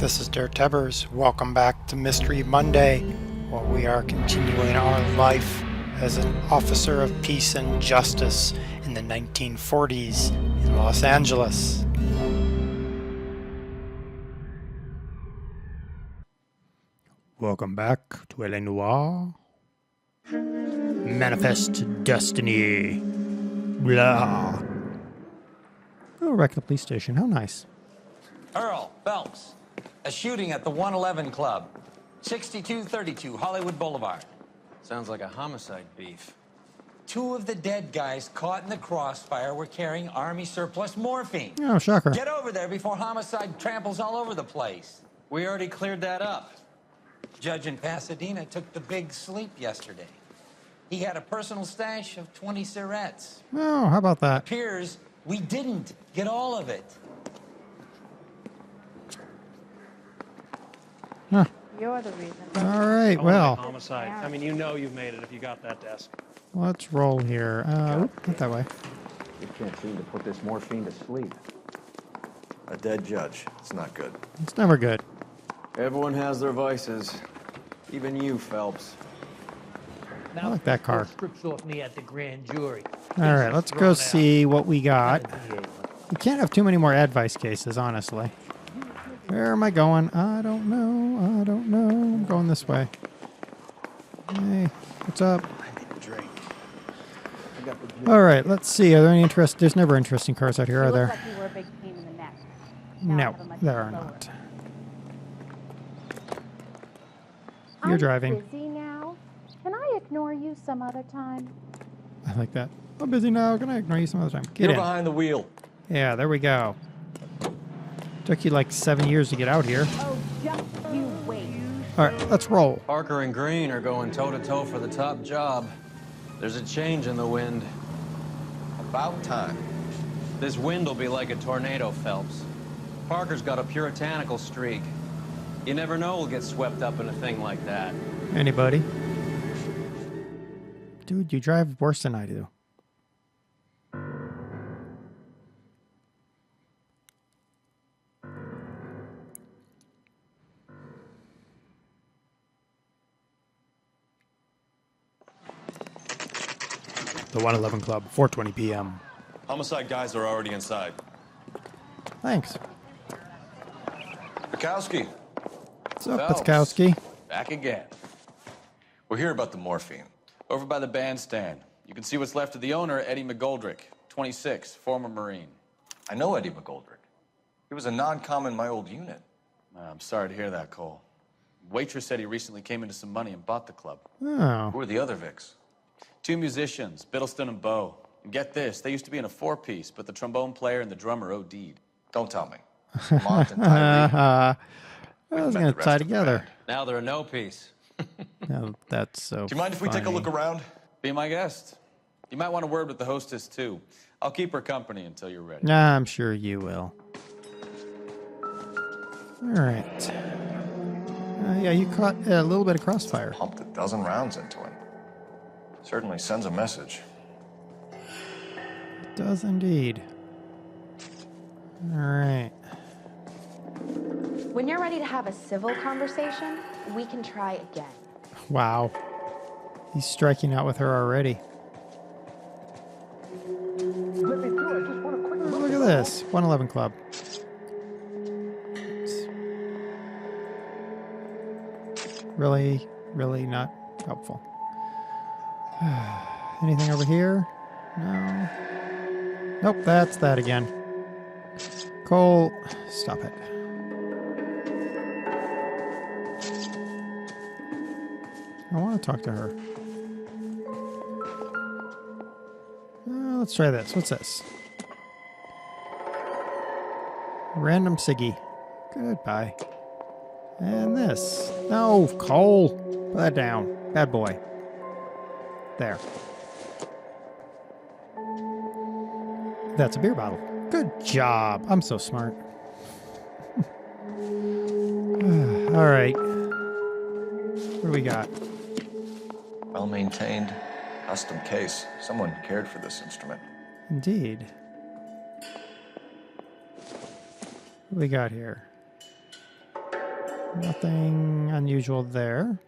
This is DerTebbers. Welcome back to Mystery Monday, where we are continuing our life as an officer of peace and justice in the 1940s in Los Angeles. Welcome back to LA Noire. Manifest Destiny. Blah. Oh, wreck the police station. How nice. Earl Phelps, a shooting at the 111 Club, 6232 Hollywood Boulevard. Sounds like a homicide beef. Two of the dead guys caught in the crossfire were carrying Army surplus morphine. Oh, shocker. Get over there before homicide tramples all over the place. We already cleared that up. Judge in Pasadena took the big sleep yesterday. He had a personal stash of 20 cigarettes. Oh, how about that? Appears we didn't get all of it. Huh. You're the reason. All right, well, Homicide. I mean, you know you've made it if you got that desk. let's roll here. Not that way. You can't seem to put this morphine to sleep. A dead judge. It's not good. It's never good. Everyone has their vices. Even you, Phelps. I like that car. Strips off me at the grand jury. All right, let's go see what we got. We can't have too many more advice cases, honestly. Where am I going? I don't know. I don't know. I'm going this way. Hey, what's up? All right, let's see. Are there any interest? There's never interesting cars out here, are there? Like you were a big pain in the neck. No, there are not. You're driving. Busy now. Can I ignore you some other time? I like that. I'm busy now. Can I ignore you some other time? Get You're in. behind the wheel. Yeah, there we go. Took you like 7 years to get out here. Oh, just you wait. All right, let's roll. Parker and Green are going toe-to-toe for the top job. There's a change in the wind. About time. This wind will be like a tornado, Phelps. Parker's got a puritanical streak. You never know we'll get swept up in a thing like that. Anybody? Dude, you drive worse than I do. The 111 Club, 4:20 p.m. Homicide guys are already inside. Thanks. Bukowski, What's up, Phelps. Pitzkowski? back again. We're here about the morphine. Over by the bandstand. You can see what's left of the owner, Eddie McGoldrick, 26, former Marine. I know Eddie McGoldrick. He was a non-com in my old unit. I'm sorry to hear that, Cole. Waitress said he recently came into some money and bought the club. Oh, Who are the other Vics? Two musicians, Biddleston and Bow. And get this, they used to be in a four-piece, but the trombone player and the drummer OD'd. Don't tell me. Mont and Tyree. I was met going the to rest tie of the together. band. Now they're a no-piece. No, that's so Do you mind if we take a funny. look around? Be my guest. You might want a word with the hostess, too. I'll keep her company until you're ready. Nah, I'm sure you will. All right. Yeah, you caught a little bit of crossfire. Pumped a dozen rounds into him. Certainly sends a message. Does indeed. All right. When you're ready to have a civil conversation, we can try again. Wow. He's striking out with her already. Oh, look at this. 111 Club. Really, really not helpful. Anything over here? No. Nope, that's that again. Cole, stop it. I want to talk to her. Let's try this. What's this? Random Siggy. Goodbye. And this. No, Cole. Put that down. Bad boy. There. That's a beer bottle. Good job. I'm so smart. All right. What do we got? Well-maintained, custom case. Someone cared for this instrument. Indeed. What do we got here? Nothing unusual there.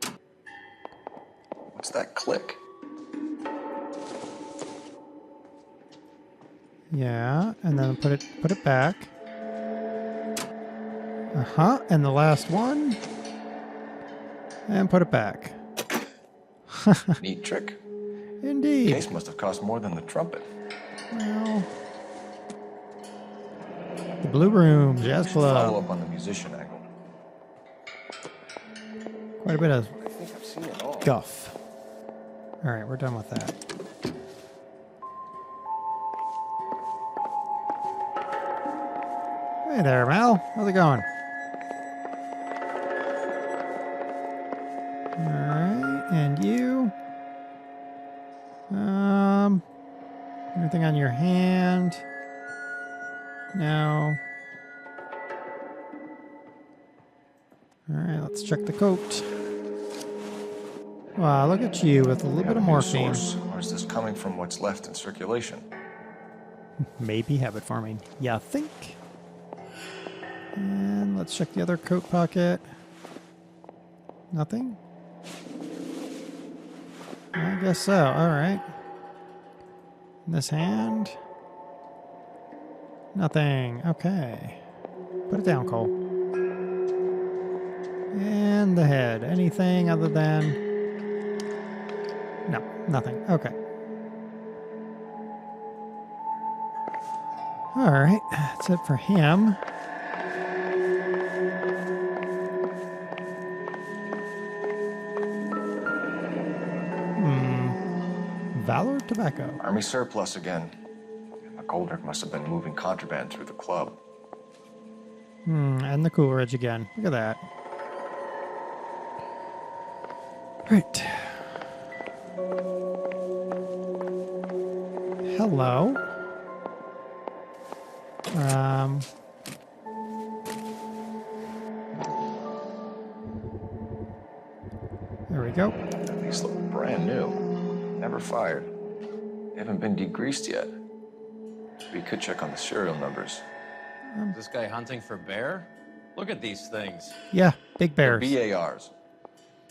What's that click? Yeah, and then put it back. Uh-huh, and the last one. And put it back. Neat trick. Indeed. Case must have cost more than the trumpet. Well, the Blue Room, Jazz Follow Club. up on the musician angle. Quite a bit of I think I've seen it all. guff. All right, we're done with that. Hey there, Mal. How's it going? All right, and you. Anything on your hand? No. All right, let's check the coat. Wow, look at you with a little bit of morphine. Source, or is this coming from what's left in circulation? Maybe habit forming. Yeah, think. And let's check the other coat pocket. Nothing? I guess so. All right. In this hand? Nothing. Okay. Put it down, Cole. And the head. Anything other than... No, nothing. Okay. All right. That's it for him. Valor Tobacco. Army surplus again. McGoldrick must have been moving contraband through the club. And the Coolidge again. Look at that. Right. Hello. There we go. These look brand new. Never fired. They haven't been degreased yet. We could check on the serial numbers. Is this guy hunting for bear? Look at these things. Yeah, big bears. BARs.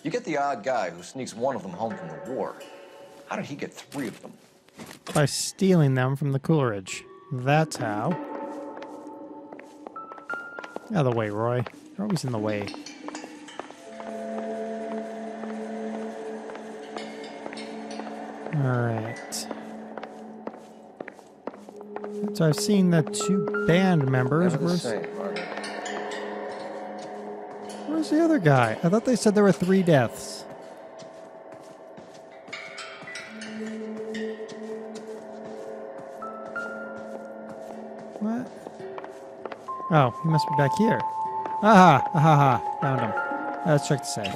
You get the odd guy who sneaks one of them home from the war. How did he get 3 of them? By stealing them from the Coolidge. That's how. Out of the way, Roy. You're always in the way. Alright. So I've seen the 2 band members. Never the same, aren't they? Where's the other guy? I thought they said there were 3 deaths. What? Oh, he must be back here. Aha! Aha! Found him. Let's check the safe.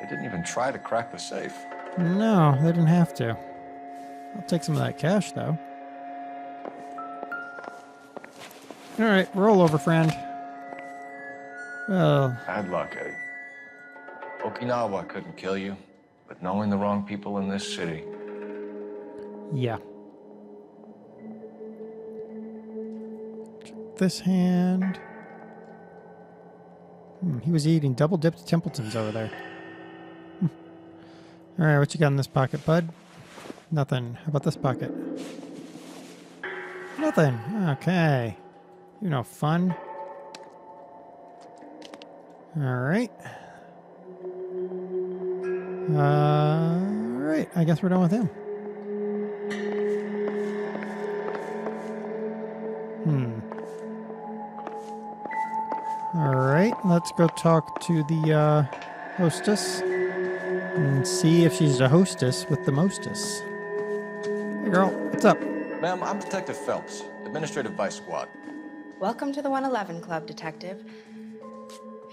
They didn't even try to crack the safe. No, they didn't have to. I'll take some of that cash, though. Alright, roll over, friend. Well... Bad luck, Eddie. Okinawa couldn't kill you, but knowing the wrong people in this city. Yeah. Check this hand. He was eating double-dipped Templetons over there. Alright, what you got in this pocket, bud? Nothing. How about this pocket? Nothing. Okay. You know, fun. Alright. Alright, I guess we're done with him. Alright, let's go talk to the hostess and see if she's the hostess with the mostess. Hey girl, what's up? Ma'am, I'm Detective Phelps, Administrative Vice Squad. Welcome to the 111 Club, Detective.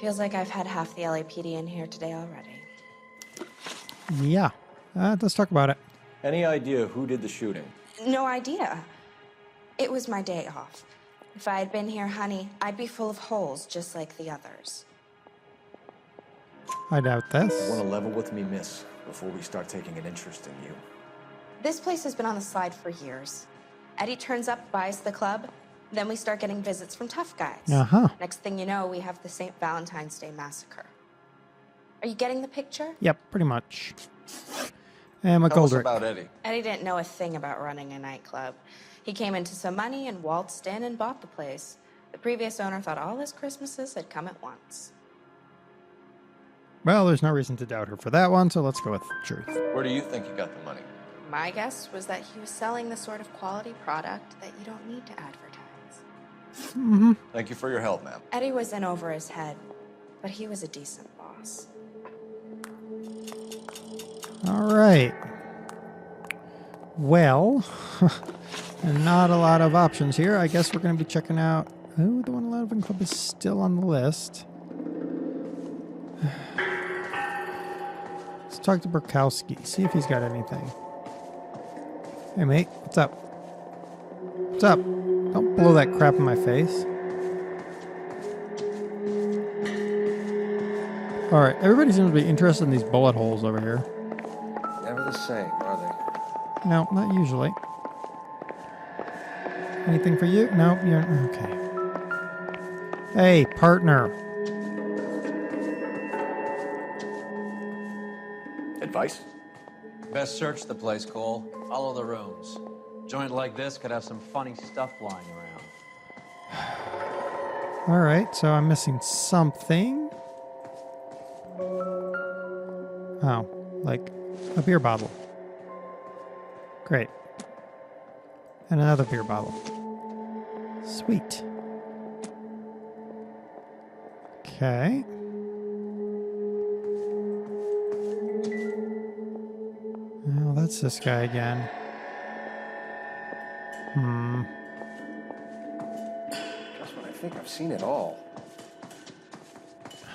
Feels like I've had half the LAPD in here today already. Yeah, let's talk about it. Any idea who did the shooting? No idea. It was my day off. If I had been here, honey, I'd be full of holes just like the others. I doubt this. Want to level with me, miss, before we start taking an interest in you? This place has been on the slide for years. Eddie turns up, buys the club. Then we start getting visits from tough guys. Uh-huh. Next thing you know, we have the St. Valentine's Day massacre. Are you getting the picture? Yep, pretty much. And Tell us McGoldrick. about Eddie. Eddie didn't know a thing about running a nightclub. He came into some money and waltzed in and bought the place. The previous owner thought all his Christmases had come at once. Well, there's no reason to doubt her for that one, so let's go with the truth. Where do you think you got the money? My guess was that he was selling the sort of quality product that you don't need to advertise. Thank you for your help, ma'am. Eddie was in over his head, but he was a decent boss. All right. Well, not a lot of options here. I guess we're going to be checking out... Oh, the 111 Club is still on the list. Let's talk to Burkowski. See if he's got anything. Hey, mate. What's up? What's up? Don't blow that crap in my face. All right. Everybody seems to be interested in these bullet holes over here. Never the same, are they? No, not usually. Anything for you? No, you're... Okay. Hey, partner. Advice? Best search the place, Cole. Follow the rooms. Joint like this could have some funny stuff lying around. All right, so I'm missing something. Oh, like a beer bottle. Great. And another beer bottle. Sweet. Okay. Well, that's this guy again. Just when I think I've seen it all.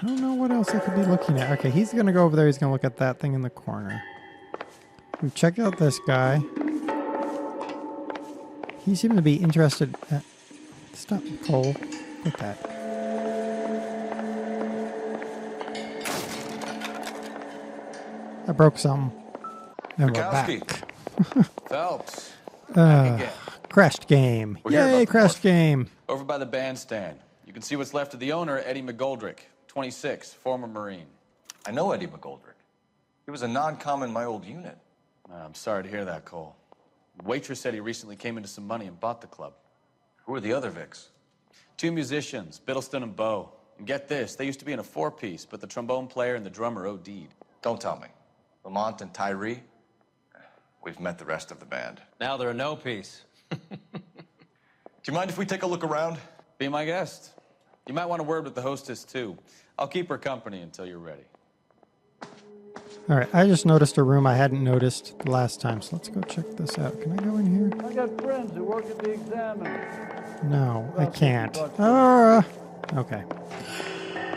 I don't know what else I could be looking at. Okay, he's going to go over there. He's going to look at that thing in the corner. We check out this guy. He seemed to be interested at... Stop, Cole. Look at that. I broke some. And we're Bukowski. back. Phelps. Back again. Crashed game. We're here about Yay, the crashed morphine. game. Over by the bandstand. You can see what's left of the owner, Eddie McGoldrick, 26, former Marine. I know Eddie McGoldrick. He was a non-com in my old unit. I'm sorry to hear that, Cole. Waitress said he recently came into some money and bought the club. Who are the other Vics? 2 musicians, Biddleston and Bow. And get this, they used to be in a 4-piece, but the trombone player and the drummer OD'd. Don't tell me. Lamont and Tyree? We've met the rest of the band. Now they're a no-piece. Do you mind if we take a look around? Be my guest. You might want a word with the hostess, too. I'll keep her company until you're ready. All right, I just noticed a room I hadn't noticed the last time, so let's go check this out. Can I go in here? I got friends who work at the Examiner. No, I can't. Okay.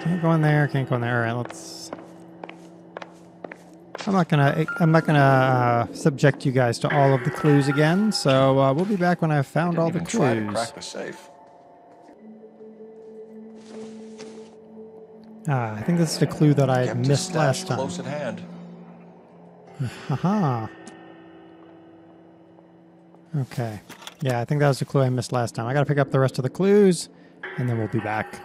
Can't go in there. Can't go in there. All right, let's. I'm not gonna subject you guys to all of the clues again. So we'll be back when I've found all the Didn't even try to clues. crack the safe. I think this is the clue that I had Kept his missed stash last time. close at hand. Haha. Okay. Yeah, I think that was the clue I missed last time. I gotta pick up the rest of the clues, and then we'll be back.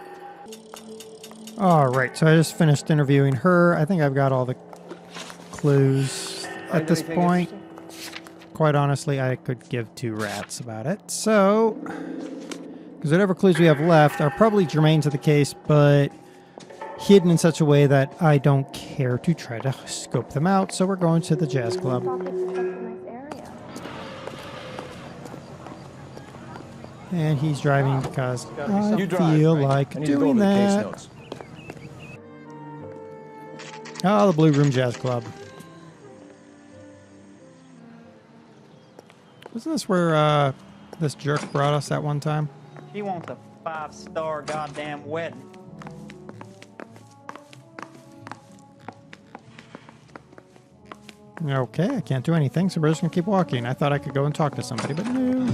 All right, so I just finished interviewing her. I think I've got all the clues at this point. Quite honestly, I could give 2 rats about it. So, because whatever clues we have left are probably germane to the case, but hidden in such a way that I don't care to try to scope them out. So we're going to the jazz club. And he's driving because I feel like doing that. Oh, the Blue Room Jazz Club. Wasn't this where this jerk brought us that one time? He wants a 5-star goddamn wedding. Okay, I can't do anything, so we're just gonna keep walking. I thought I could go and talk to somebody, but no.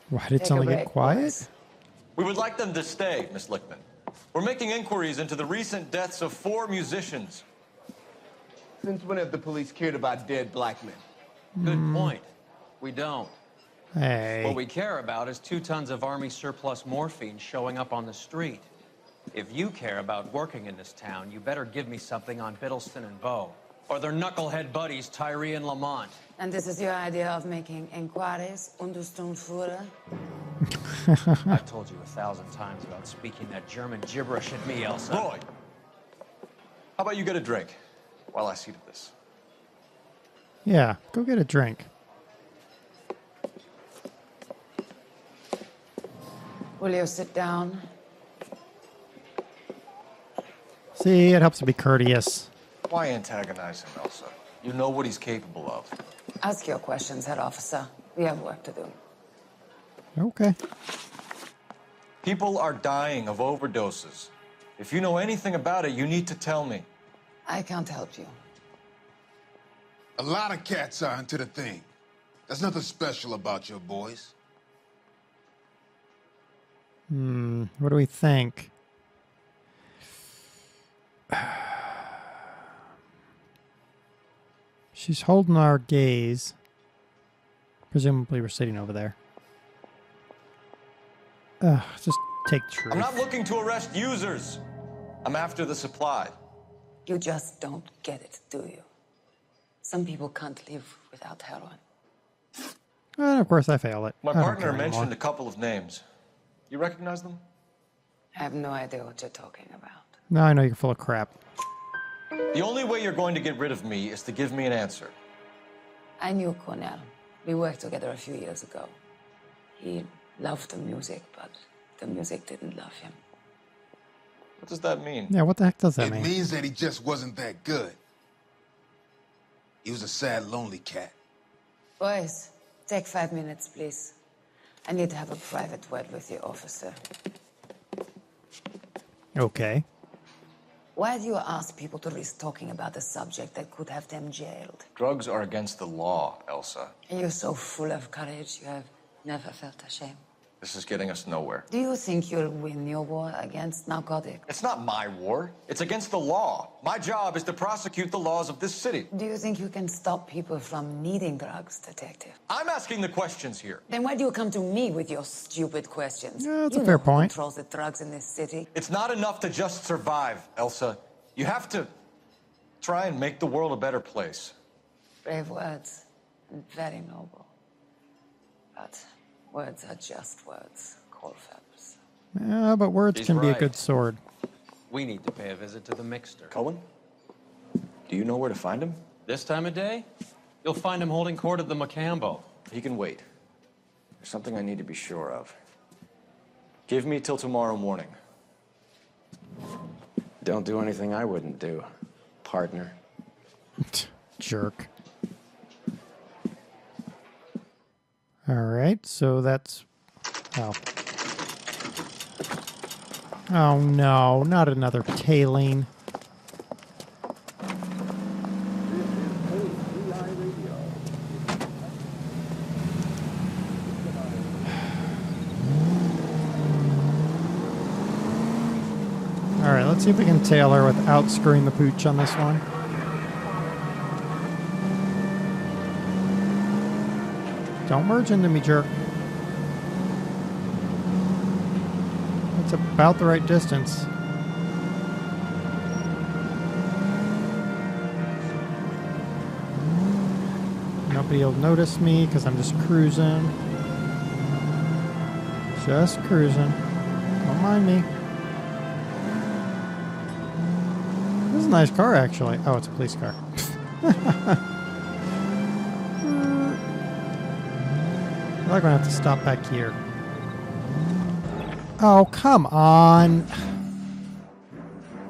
Why did it suddenly get quiet? We would like them to stay, Miss Lichtmann. We're making inquiries into the recent deaths of 4 musicians. Since when have the police cared about dead black men? Good point. We don't. Hey. What we care about is 2 tons of Army surplus morphine showing up on the street. If you care about working in this town, you better give me something on Biddleston and Bow. Or their knucklehead buddies, Tyree and Lamont. And this is your idea of making inquiries, Unterstundenführer? I've told you 1,000 times about speaking that German gibberish at me, Elsa. Roy, how about you get a drink while I see to this? Yeah, go get a drink. Will you sit down? See, it helps to be courteous. Why antagonize him, Elsa? You know what he's capable of. Ask your questions, head officer. We have work to do. Okay. People are dying of overdoses. If you know anything about it, you need to tell me. I can't help you. A lot of cats are into the thing. There's nothing special about your boys. What do we think? She's holding our gaze. Presumably we're sitting over there. Just take truth. I'm not looking to arrest users. I'm after the supply. You just don't get it, do you? Some people can't live without heroin. And of course I fail it. My I don't partner care mentioned anymore. a couple of names. You recognize them? I have no idea what you're talking about. No, I know you're full of crap. The only way you're going to get rid of me is to give me an answer. I knew Cornell. We worked together a few years ago. He loved the music, but the music didn't love him. What does that mean? Yeah, what the heck does that It mean? means that he just wasn't that good. He was a sad, lonely cat. Boys, take 5 minutes, please. I need to have a private word with the officer. Okay. Why do you ask people to risk talking about a subject that could have them jailed? Drugs are against the law, Elsa. And you're so full of courage, you have never felt ashamed. This is getting us nowhere. Do you think you'll win your war against narcotics? It's not my war. It's against the law. My job is to prosecute the laws of this city. Do you think you can stop people from needing drugs, detective? I'm asking the questions here. Then why do you come to me with your stupid questions? Yeah, that's you a fair know who point. controls the drugs in this city. It's not enough to just survive, Elsa. You have to try and make the world a better place. Brave words and very noble. But words are just words, culprits. Yeah, but words He's can be a right. good sword. We need to pay a visit to the mixer. Cohen? Do you know where to find him? This time of day, you'll find him holding court at the Macambo. He can wait. There's something I need to be sure of. Give me till tomorrow morning. Don't do anything I wouldn't do, partner. Jerk. All right, so that's... Oh. Oh no, not another tailing. All right, let's see if we can tail her without screwing the pooch on this one. Don't merge into me, jerk. That's about the right distance. Nobody will notice me because I'm just cruising. Just cruising. Don't mind me. This is a nice car, actually. Oh, it's a police car. I feel like I'm gonna have to stop back here. Oh, come on.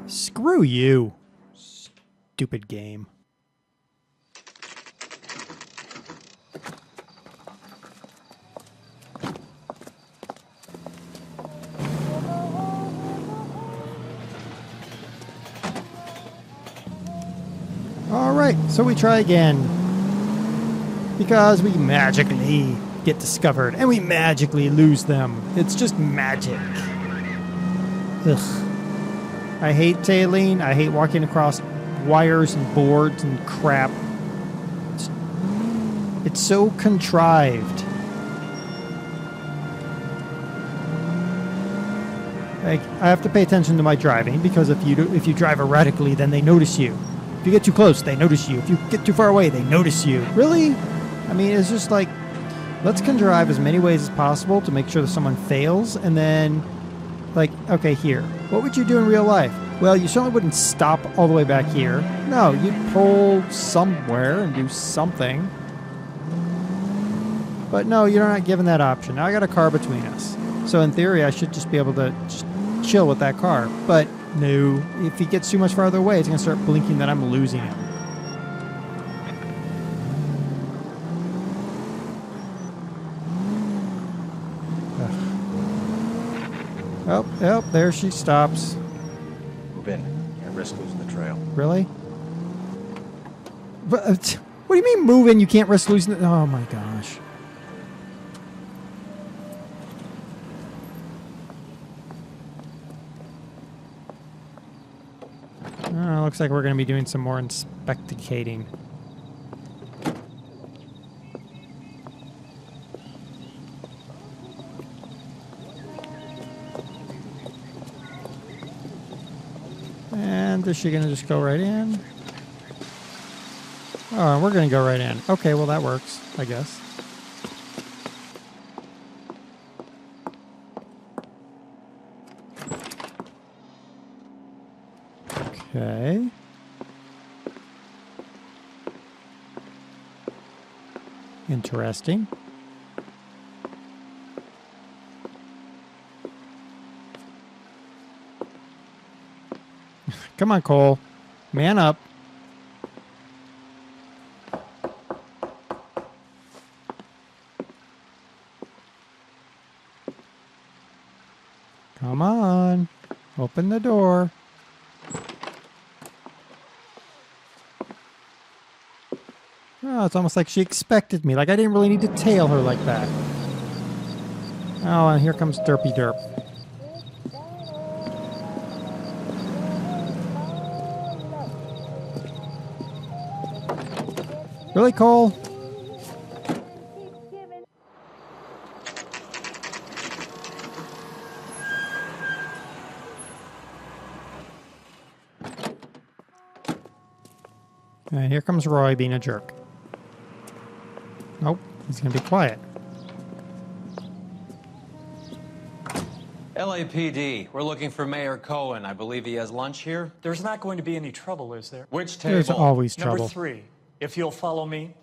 Screw you. Stupid game. Alright, so we try again. Because we magically get discovered and we magically lose them. It's just magic. Ugh. I hate tailing. I hate walking across wires and boards and crap. It's so contrived. Like, I have to pay attention to my driving because if you drive erratically, then they notice you. If you get too close, they notice you. If you get too far away, they notice you. Really? I mean, it's just like, let's contrive as many ways as possible to make sure that someone fails, and then, like, okay, here. What would you do in real life? Well, you certainly wouldn't stop all the way back here. No, you'd pull somewhere and do something. But no, you're not given that option. Now I got a car between us. So in theory, I should just be able to just chill with that car. But no, if he gets too much farther away, it's going to start blinking that I'm losing him. Ugh. Oh, there she stops. Move in. Can't risk losing the trail. Really? But, what do you mean move in? You can't risk losing it? Oh my gosh. Looks like we're going to be doing some more inspecticating. And is she going to just go right in? Oh, we're going to go right in. Okay, well that works, I guess. Okay. Interesting. Come on, Cole. Man up. Come on. Open the door. Oh, it's almost like she expected me. Like I didn't really need to tail her like that. Oh, and here comes Derpy Derp. Really, Cole? And here comes Roy being a jerk. Nope, he's going to be quiet. LAPD, we're looking for Mayor Cohen. I believe he has lunch here. There's not going to be any trouble, is there? Which table? There's always trouble. Number 3, if you'll follow me.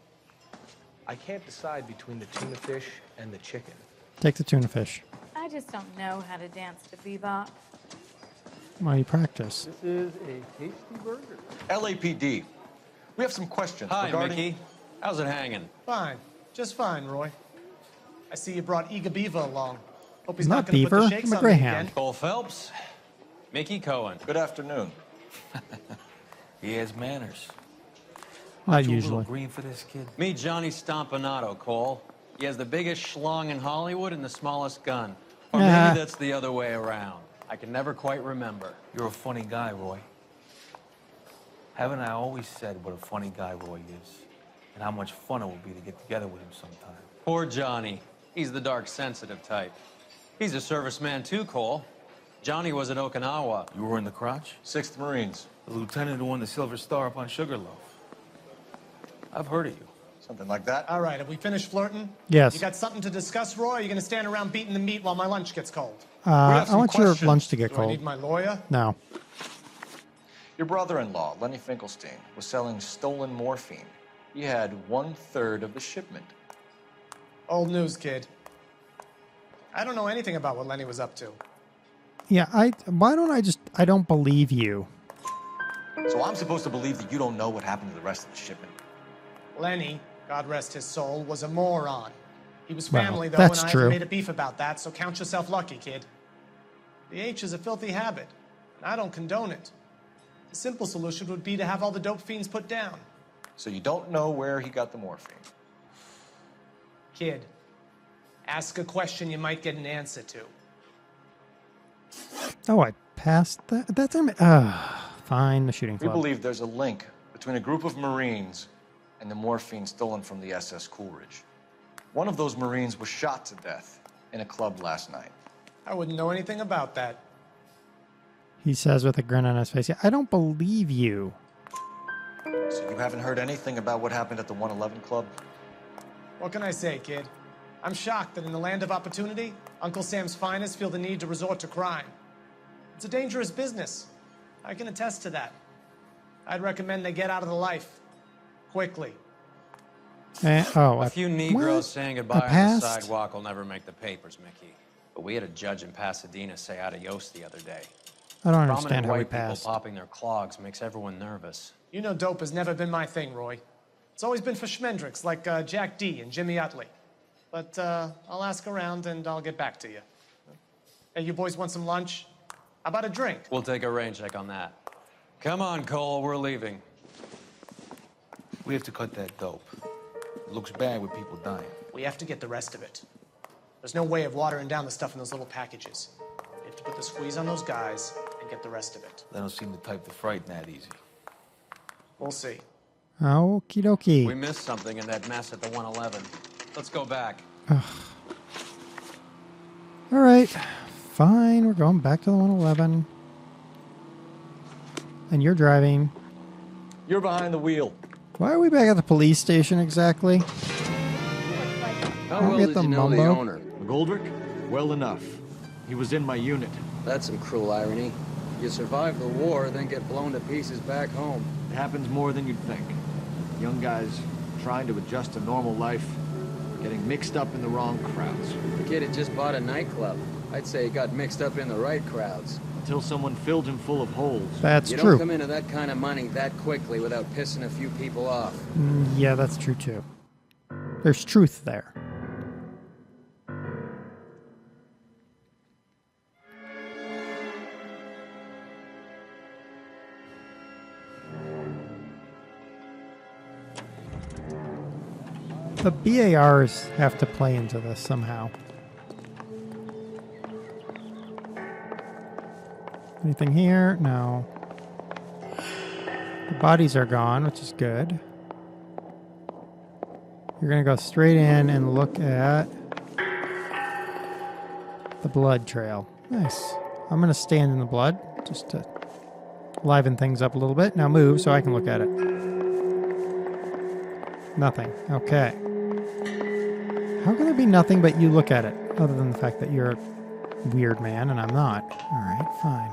I can't decide between the tuna fish and the chicken. Take the tuna fish. I just don't know how to dance to bebop. Why you practice? This is a tasty burger. LAPD, we have some questions Hi, regarding... Mickey. How's it hanging? Fine. Just fine, Roy. I see you brought Eager Beaver along. Hope he's Not not going to put the Beaver. shakes I'm a on me greyhound. again. Cole Phelps, Mickey Cohen. Good afternoon. He has manners. Not You a usually. little green for this kid? Meet Johnny Stompanato, Cole. He has the biggest schlong in Hollywood and the smallest gun. Or maybe that's the other way around. I can never quite remember. You're a funny guy, Roy. Haven't I always said what a funny guy Roy is? And how much fun it would be to get together with him sometime? Poor Johnny. He's the dark, sensitive type. He's a serviceman too, Cole. Johnny was at Okinawa. You were in the crotch? 6th Marines. The lieutenant who won the Silver Star up on Sugarloaf. I've heard of you. Something like that. All right, have we finished flirting? Yes. You got something to discuss, Roy? Or are you going to stand around beating the meat while my lunch gets cold? I want your lunch to get Do I cold. need my lawyer? No. Your brother-in-law, Lenny Finkelstein, was selling stolen morphine. He had 1/3 of the shipment. Old news, kid. I don't know anything about what Lenny was up to. Yeah, why don't I don't believe you. So I'm supposed to believe that you don't know what happened to the rest of the shipment? Lenny, God rest his soul, was a moron. He was Well, family, though, that's and I true. haven't made a beef about that, so count yourself lucky, kid. The H is a filthy habit, and I don't condone it. The simple solution would be to have all the dope fiends put down. So you don't know where he got the morphine? Kid, ask a question you might get an answer to. Oh, I passed that. That's Fine, the shooting We club. believe there's a link between a group of Marines and the morphine stolen from the SS Coolidge. One of those Marines was shot to death in a club last night. I wouldn't know anything about that. He says with a grin on his face, "Yeah, I don't believe you." So you haven't heard anything about what happened at the 111 Club? What can I say, kid? I'm shocked that in the land of opportunity, Uncle Sam's finest feel the need to resort to crime. It's a dangerous business. I can attest to that. I'd recommend they get out of the life. Quickly. A few Negroes what? saying A goodbye on the past? sidewalk will never make the papers, Mickey. But we had a judge in Pasadena say adios the other day. I don't Prominent understand how he white people passed. popping their clogs makes everyone nervous. You know dope has never been my thing, Roy. It's always been for schmendricks like Jack D. and Jimmy Utley. But I'll ask around and I'll get back to you. Hey, you boys want some lunch? How about a drink? We'll take a rain check on that. Come on, Cole, we're leaving. We have to cut that dope. It looks bad with people dying. We have to get the rest of it. There's no way of watering down the stuff in those little packages. We have to put the squeeze on those guys and get the rest of it. They don't seem the type to frighten that easy. We'll see. Okie dokie. We missed something in that mess at the 111. Let's go back. All right, fine. We're going back to the 111. And you're driving. You're behind the wheel. Why are we back at the police station exactly? How Aren't well we at did the you know the Mumbo? owner? McGoldrick? Well enough. He was in my unit. That's some cruel irony. You survive the war, then get blown to pieces back home. It happens more than you'd think. Young guys trying to adjust to normal life, getting mixed up in the wrong crowds. The kid had just bought a nightclub. I'd say he got mixed up in the right crowds. Until someone filled him full of holes. That's you true. don't come into that kind of money that quickly without pissing a few people off. Yeah, that's true too. There's truth there. The BARs have to play into this somehow. Anything here? No. The bodies are gone, which is good. You're going to go straight in and look at the blood trail. Nice. I'm going to stand in the blood just to liven things up a little bit. Now move so I can look at it. Nothing. Okay. How can there be nothing but you look at it, other than the fact that you're a weird man and I'm not? Alright, fine.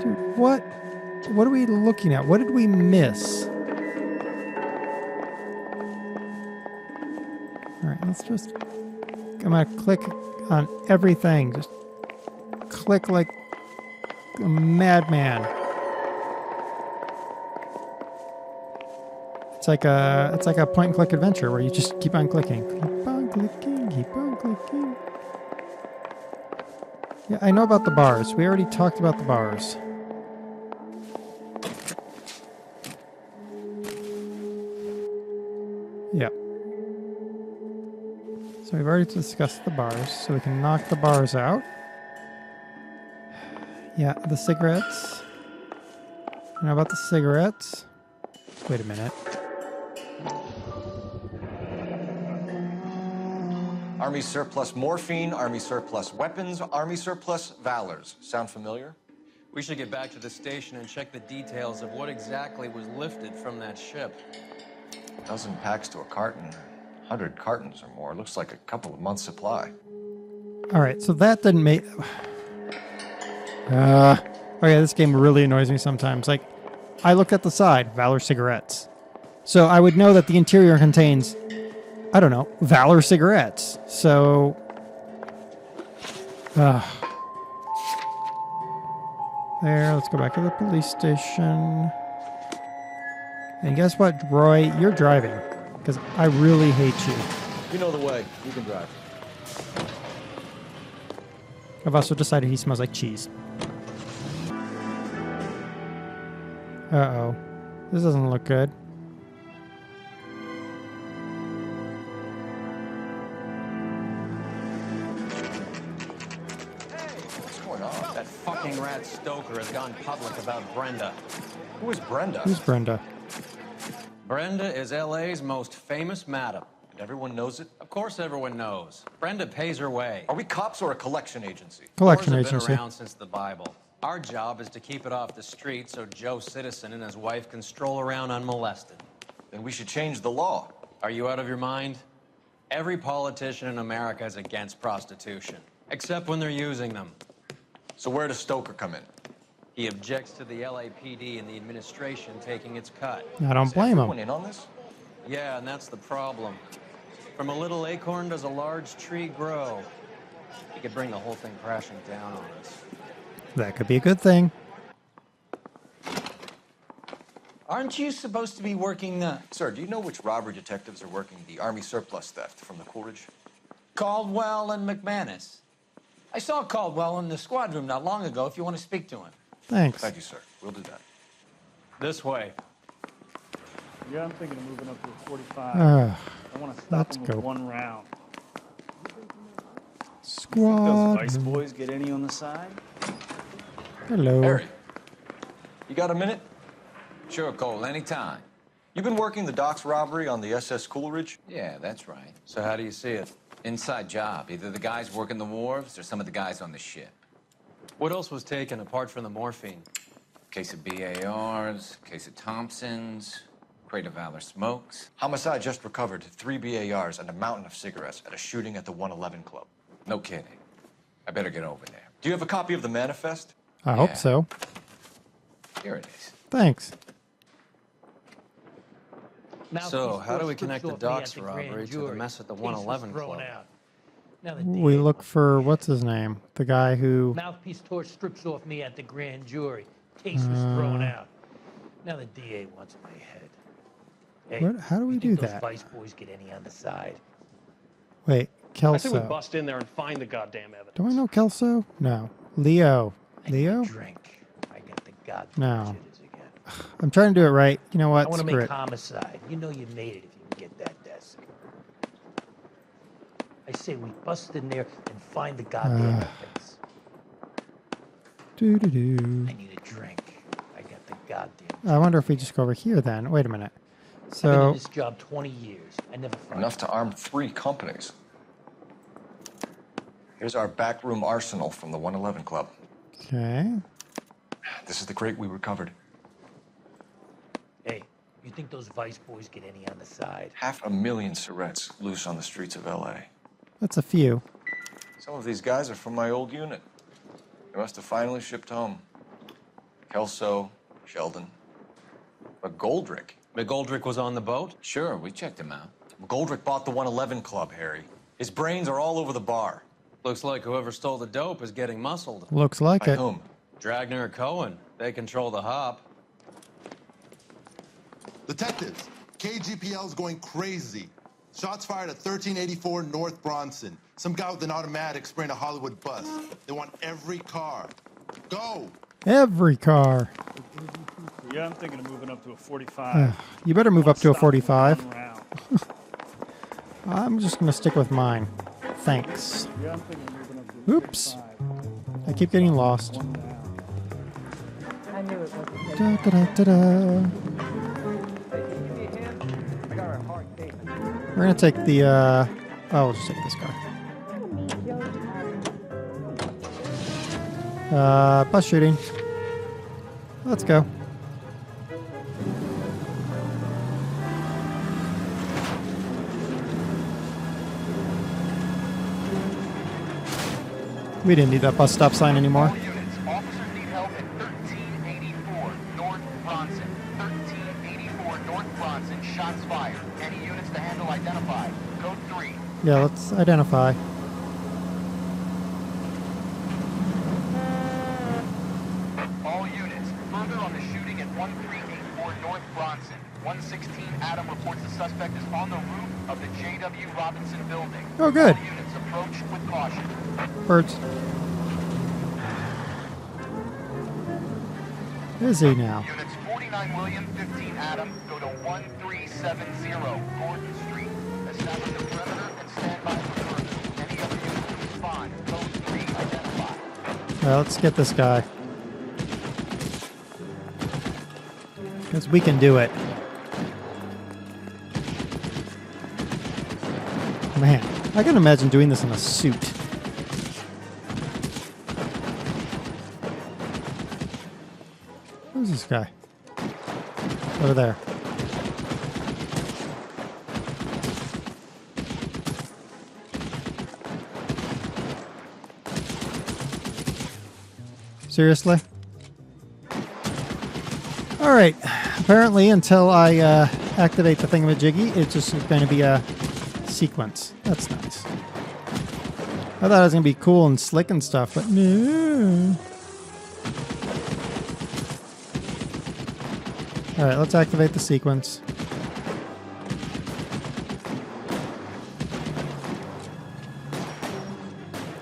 Dude, what are we looking at? What did we miss? Alright, let's just... I'm gonna click on everything. Just click like a madman. It's like a point and click adventure where you just keep on clicking. Keep on clicking, keep on clicking. Yeah, I know about the bars. We already talked about the bars. Yep. So we've already discussed the bars, so we can knock the bars out. Yeah, the cigarettes. I know about the cigarettes. Wait a minute. Army surplus morphine, Army surplus weapons, Army surplus valors. Sound familiar? We should get back to the station and check the details of what exactly was lifted from that ship. A dozen packs to a carton, 100 cartons or more. Looks like a couple of months' supply. All right, so that didn't make... Okay, this game really annoys me sometimes. Like, I looked at the side, Valor cigarettes. So I would know that the interior contains, I don't know, Valor cigarettes. So... There, let's go back to the police station. And guess what, Roy? You're driving. Because I really hate you. You know the way. You can drive. I've also decided he smells like cheese. Uh-oh. This doesn't look good. Stoker has gone public about Brenda. Who is Brenda? Who's Brenda? Brenda is LA's most famous madam. And everyone knows it? Of course everyone knows. Brenda pays her way. Are we cops or a collection agency? Collection Wars have agency. been around since the Bible. Our job is to keep it off the street so Joe Citizen and his wife can stroll around unmolested. Then we should change the law. Are you out of your mind? Every politician in America is against prostitution, except when they're using them. So where does Stoker come in? He objects to the LAPD and the administration taking its cut. I don't blame him. Is everyone in on this? Yeah, and that's the problem. From a little acorn does a large tree grow. He could bring the whole thing crashing down on us. That could be a good thing. Aren't you supposed to be working the... Sir, do you know which robbery detectives are working the Army surplus theft from the Coolidge? Caldwell and McManus. I saw Caldwell in the squad room not long ago if you want to speak to him. Thanks. Thank you, sir. We'll do that. This way. Yeah, I'm thinking of moving up to a 45. I want to stop let's him go. with one round. Squad. Those Vice boys get any on the side? Hello. Harry, you got a minute? Sure, Cole, anytime. You've been working the docks robbery on the SS Coolidge? Yeah, that's right. So how do you see it? Inside job. Either the guys working the wharves or some of the guys on the ship. What else was taken apart from the morphine? Case of BARs, case of Thompsons, crate of Valor smokes. Homicide just recovered 3 BARs and a mountain of cigarettes at a shooting at the 111 Club. No kidding. I better get over there. Do you have a copy of the manifest? I hope so. Here it is. Thanks. So, how do we connect the docks robbery to the mess at the 111 Club? We look for, what's his name? The guy who... Mouthpiece torch strips off me at the grand jury. Case was thrown out. Now the DA wants my head. Hey, What? How do we you do think that? Those Vice boys get any on the side? Wait, I think we Kelso. bust in there and find the goddamn evidence. Do I know Kelso? No. Leo. Leo? Drink. I get the goddamn No. jitters again. I'm trying to do it right. You know what? I want to Screw make it. homicide. You know you made it if you can get that desk. I say we bust in there and find the goddamn evidence. Doo-doo-doo. I need a drink. I got the goddamn. I wonder if we just go over here then. Wait a minute. I've been So, in this job 20 years. I never find Enough to arm 3 companies. Here's our backroom arsenal from the 111 Club. okay. This is the crate we recovered. Hey, you think those Vice boys get any on the side? 500,000 cigarettes loose on the streets of LA. That's a few. Some of these guys are from my old unit. They must have finally shipped home. Kelso, Sheldon. McGoldrick. McGoldrick was on the boat? Sure, we checked him out. McGoldrick bought the 111 Club, Harry. His brains are all over the bar. Looks like whoever stole the dope is getting muscled. Looks like By it. whom? Dragner or Cohen. They control the hop. Detectives, KGPL's going crazy. Shots fired at 1384 North Bronson. Some guy with an automatic spraying a Hollywood bus. They want every car. Go! Every car. Yeah, I'm thinking of moving up to a 45. You better move up to a Stop him with 45. one round. I'm just going to stick with mine. Thanks. Yeah, I'm thinking of moving up to a Oops. I keep getting lost. I knew it wasn't Da, da, da, da, da. We're going to take the, oh, we'll just take this car. Bus shooting. Let's go. We didn't need that bus stop sign anymore. Officers need help at 1384 North Bronson. 1384 North Bronson. Shots fired. Any units to handle identify. Code 3. Yeah, let's identify. All units. Further on the shooting at 1384 North Bronson. 116 Adam reports the suspect is on the roof of the J.W. Robinson building. Oh, good. All units approach with caution. Birds. Is he now? Units 49 William, 15 Adam, go to 1370 Gordon Street. Establish the perimeter and stand by for further. Any other units respond. Code 3, identify. Well, let's get this guy. Because we can do it. Man, I can imagine doing this in a suit. Who's this guy? Over there. Seriously? Alright. Apparently, until I activate the thingamajiggy, it's just going to be a sequence. That's nice. I thought it was going to be cool and slick and stuff, but no. Alright, let's activate the sequence.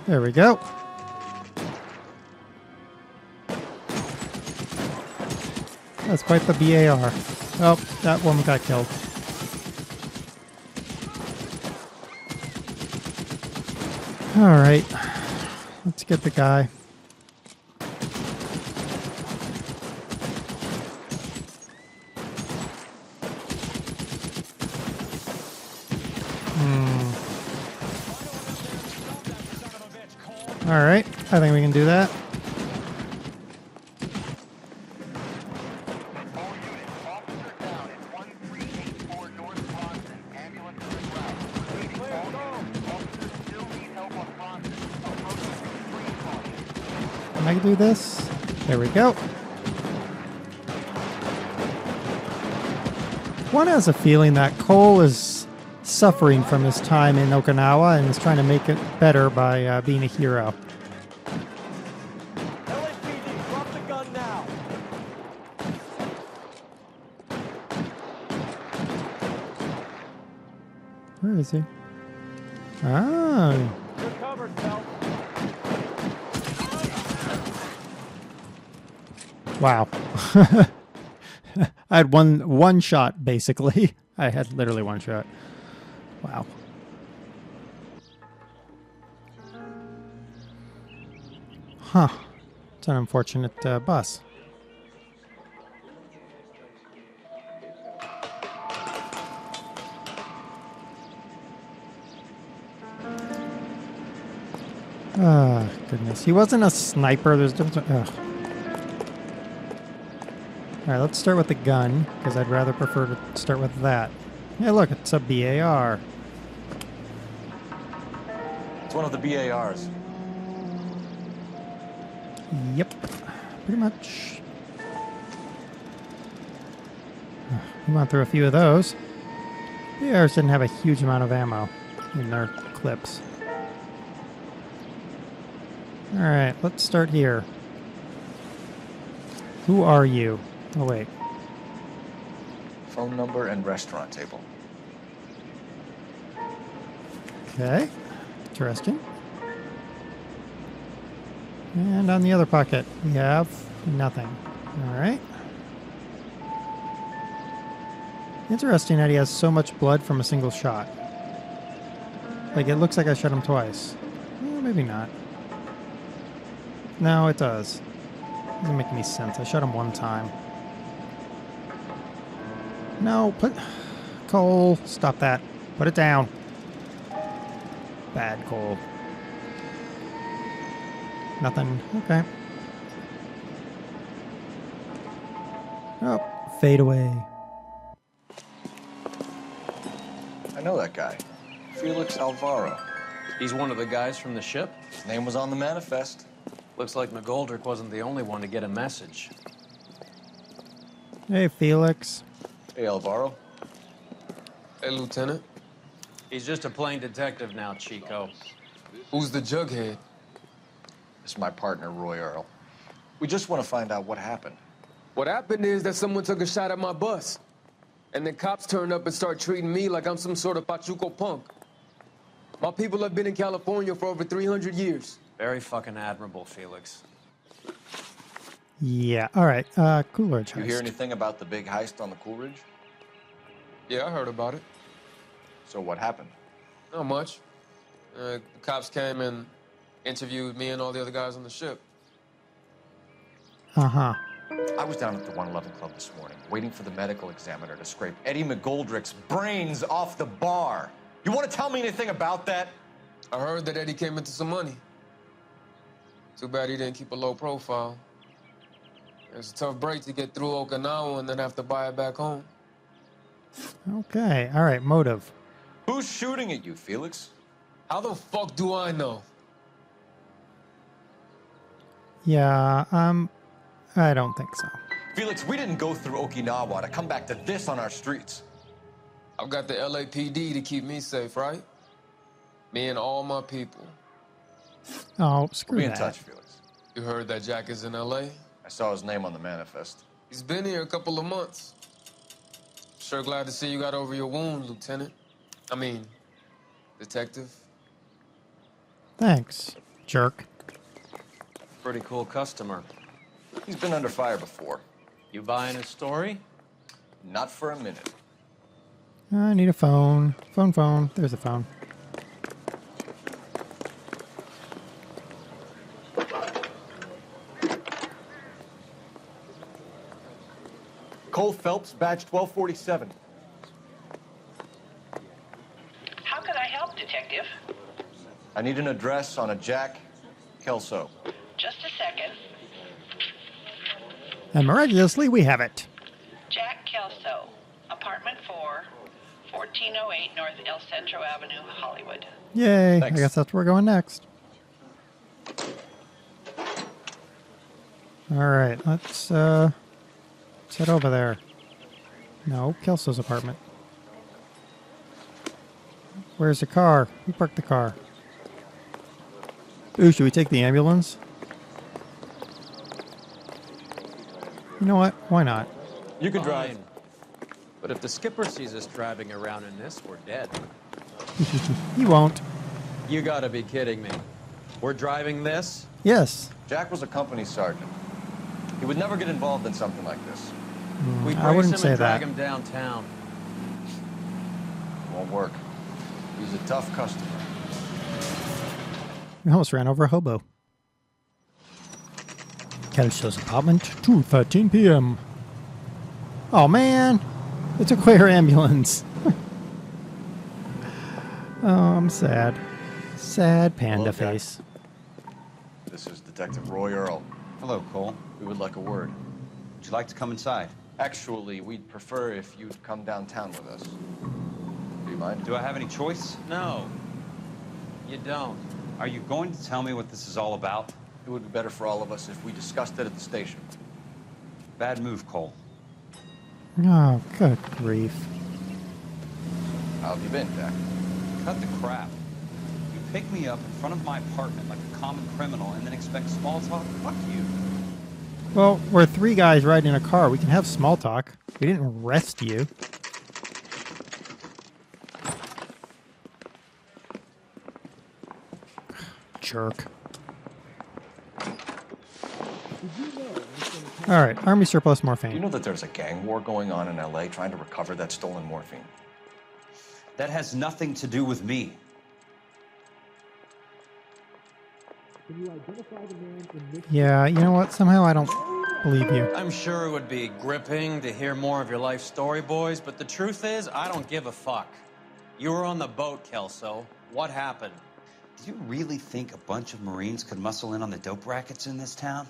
There we go. That's quite the BAR. Oh, that woman got killed. Alright. Let's get the guy. Alright, I think we can do that. Can I do this? There we go. One has a feeling that Cole is suffering from his time in Okinawa and is trying to make it better by being a hero. LAPD, drop the gun now. Where is he? Oh. You're covered, pal. Wow. I had one shot, basically. I had literally one shot. Wow. Huh. It's an unfortunate bus. Ah, goodness. He wasn't a sniper. There's different. Ugh. Alright, let's start with the gun, because I'd rather prefer to start with that. Hey, look, it's a BAR. It's one of the BARs. Yep, pretty much. We went through a few of those. BARs didn't have a huge amount of ammo in their clips. Alright, let's start here. Who are you? Oh, wait. Phone number and restaurant table. Okay, interesting. And on the other pocket, we have nothing. Alright. Interesting that he has so much blood from a single shot. Like, it looks like I shot him twice. Well, maybe not. No, it does. Doesn't make any sense. I shot him one time. No, Cole, stop that. Put it down. Bad Cole. Nothing. Okay. Oh, fade away. I know that guy. Felix Alvaro. He's one of the guys from the ship? His name was on the manifest. Looks like McGoldrick wasn't the only one to get a message. Hey, Felix. Hey, Alvaro. Hey, Lieutenant. He's just a plain detective now, Chico. Who's the jughead? This is my partner, Roy Earl. We just want to find out what happened. What happened is that someone took a shot at my bus. And then cops turned up and start treating me like I'm some sort of Pachuco punk. My people have been in California for over 300 years. Very fucking admirable, Felix. Yeah, alright. Coolidge heist. You hear anything about the big heist on the Coolidge? Yeah, I heard about it. So what happened? Not much. The cops came and interviewed me and all the other guys on the ship. Uh-huh. I was down at the 111 Club this morning, waiting for the medical examiner to scrape Eddie McGoldrick's brains off the bar. You want to tell me anything about that? I heard that Eddie came into some money. Too bad he didn't keep a low profile. It's a tough break to get through Okinawa and then have to buy it back home. Okay, all right, motive. Who's shooting at you, Felix? How the fuck do I know? Yeah, I don't think so. Felix, we didn't go through Okinawa to come back to this on our streets. I've got the LAPD to keep me safe, right? Me and all my people. Oh, screw We'll be that. in touch, Felix. You heard that Jack is in LA? I saw his name on the manifest. He's been here a couple of months. Sure glad to see you got over your wound, Lieutenant. I mean, Detective. Thanks, jerk. Pretty cool customer. He's been under fire before. You buying his story? Not for a minute. I need a phone. Phone. There's a phone. Cole Phelps, badge 1247. How can I help, Detective? I need an address on a Jack Kelso. Just a second. And miraculously, we have it. Jack Kelso, apartment 4, 1408 North El Centro Avenue, Hollywood. Yay, Thanks. I guess that's where we're going next. All right, let's head over there. No, Kelso's apartment. Where's the car? Who parked the car? Ooh, should we take the ambulance? You know what? Why not? You can drive. Fine. But if the skipper sees us driving around in this, we're dead. He won't. You gotta be kidding me. We're driving this? Yes. Jack was a company sergeant. He would never get involved in something like this. We I brace wouldn't him say and drag that. him downtown. Won't work. He's a tough customer. We almost ran over a hobo. Kelso's apartment, 2:13 p.m. Oh man, they took away her ambulance. Oh, I'm sad. Sad panda Hello, Jack. face. This is Detective Roy Earl. Hello, Cole. We would like a word. Would you like to come inside? Actually, we'd prefer if you'd come downtown with us. Do you mind? Do I have any choice? No, you don't. Are you going to tell me what this is all about? It would be better for all of us if we discussed it at the station. Bad move, Cole. Oh, good grief. How have you been, Jack? Cut the crap. You pick me up in front of my apartment like a common criminal and then expect small talk? Fuck you. Well, we're three guys riding in a car. We can have small talk. We didn't arrest you. Jerk. All right, Army surplus morphine. Do you know that there's a gang war going on in LA trying to recover that stolen morphine? That has nothing to do with me. Yeah, you know what? Somehow I don't believe you. I'm sure it would be gripping to hear more of your life story, boys, but the truth is, I don't give a fuck. You were on the boat, Kelso. What happened? Do you really think a bunch of Marines could muscle in on the dope rackets in this town?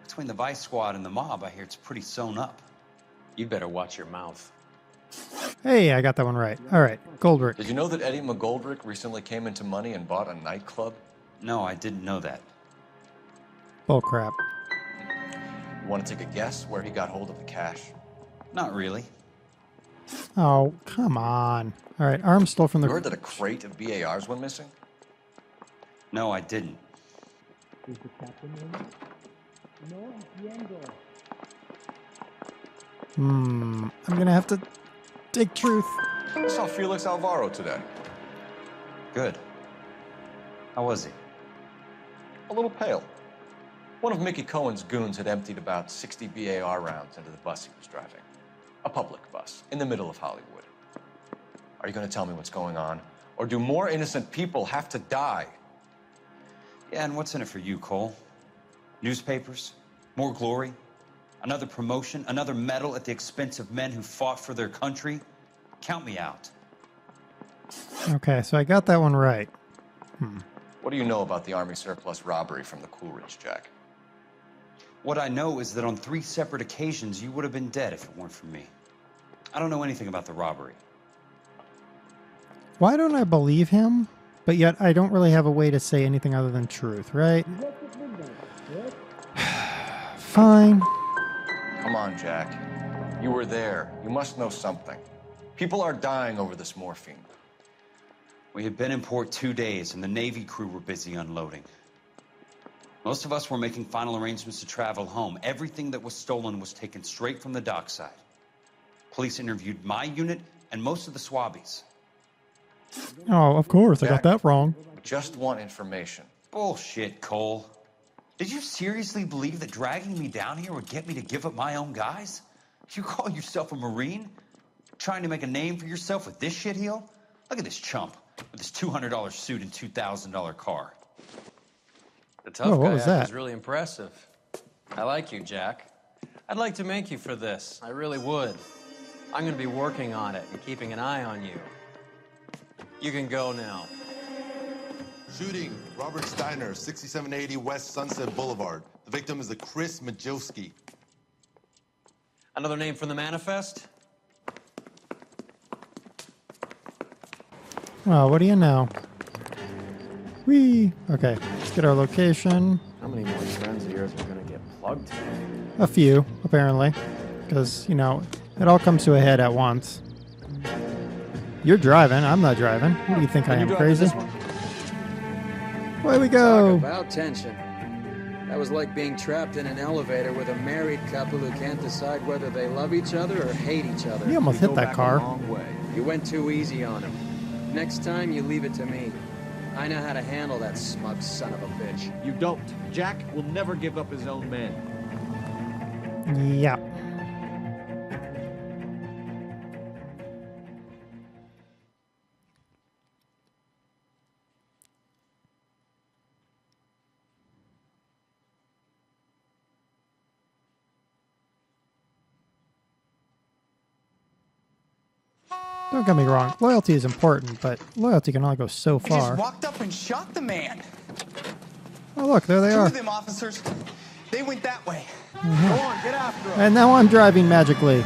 Between the Vice Squad and the mob, I hear it's pretty sewn up. You better watch your mouth. Hey, I got that one right. All right, Goldrick. Did you know that Eddie McGoldrick recently came into money and bought a nightclub? No, I didn't know that. Bull crap. You want to take a guess where he got hold of the cash? Not really. Oh, come on. All right, arms stole from the... You heard that a crate of BARs went missing? No, I didn't. Is the captain I'm gonna have to dig truth. I saw Felix Alvaro today. Good. How was he? A little pale. One of Mickey Cohen's goons had emptied about 60 BAR rounds into the bus he was driving. A public bus, in the middle of Hollywood. Are you going to tell me what's going on? Or do more innocent people have to die? Yeah, and what's in it for you, Cole? Newspapers? More glory? Another promotion, another medal at the expense of men who fought for their country? Count me out. Okay, so I got that one right. What do you know about the Army surplus robbery from the Coolidge, Jack? What I know is that on 3 separate occasions, you would have been dead if it weren't for me. I don't know anything about the robbery. Why don't I believe him? But yet I don't really have a way to say anything other than truth, right? Fine. Come on, Jack. You were there. You must know something. People are dying over this morphine. We had been in port 2 days, and the Navy crew were busy unloading. Most of us were making final arrangements to travel home. Everything that was stolen was taken straight from the dockside. Police interviewed my unit and most of the swabbies. Oh, of course, I got that wrong. Just want information. Bullshit, Cole. Did you seriously believe that dragging me down here would get me to give up my own guys? You call yourself a Marine? Trying to make a name for yourself with this shitheel? Look at this chump with his $200 suit and $2,000 car. The tough guy act is really impressive. I like you, Jack. I'd like to make you for this. I really would. I'm going to be working on it and keeping an eye on you. You can go now. Shooting, Robert Steiner, 6780 West Sunset Boulevard. The victim is a Chris Majowski. Another name from the manifest? Well, what do you know? Whee! Okay, let's get our location. How many more friends of yours are going to get plugged today? A few, apparently. Because, you know, it all comes to a head at once. You're driving. I'm not driving. What do you think I am, crazy? Away we go. Talk about tension. That was like being trapped in an elevator with a married couple who can't decide whether they love each other or hate each other. You almost hit that car. You went too easy on him. Next time, you leave it to me. I know how to handle that smug son of a bitch. You don't. Jack will never give up his own men. Yeah. Don't get me wrong, loyalty is important, but loyalty can only go so I far. just walked up and shot the man. Oh look, there they Two are. of them officers, they went that way. Go on, get after them. And now I'm driving magically.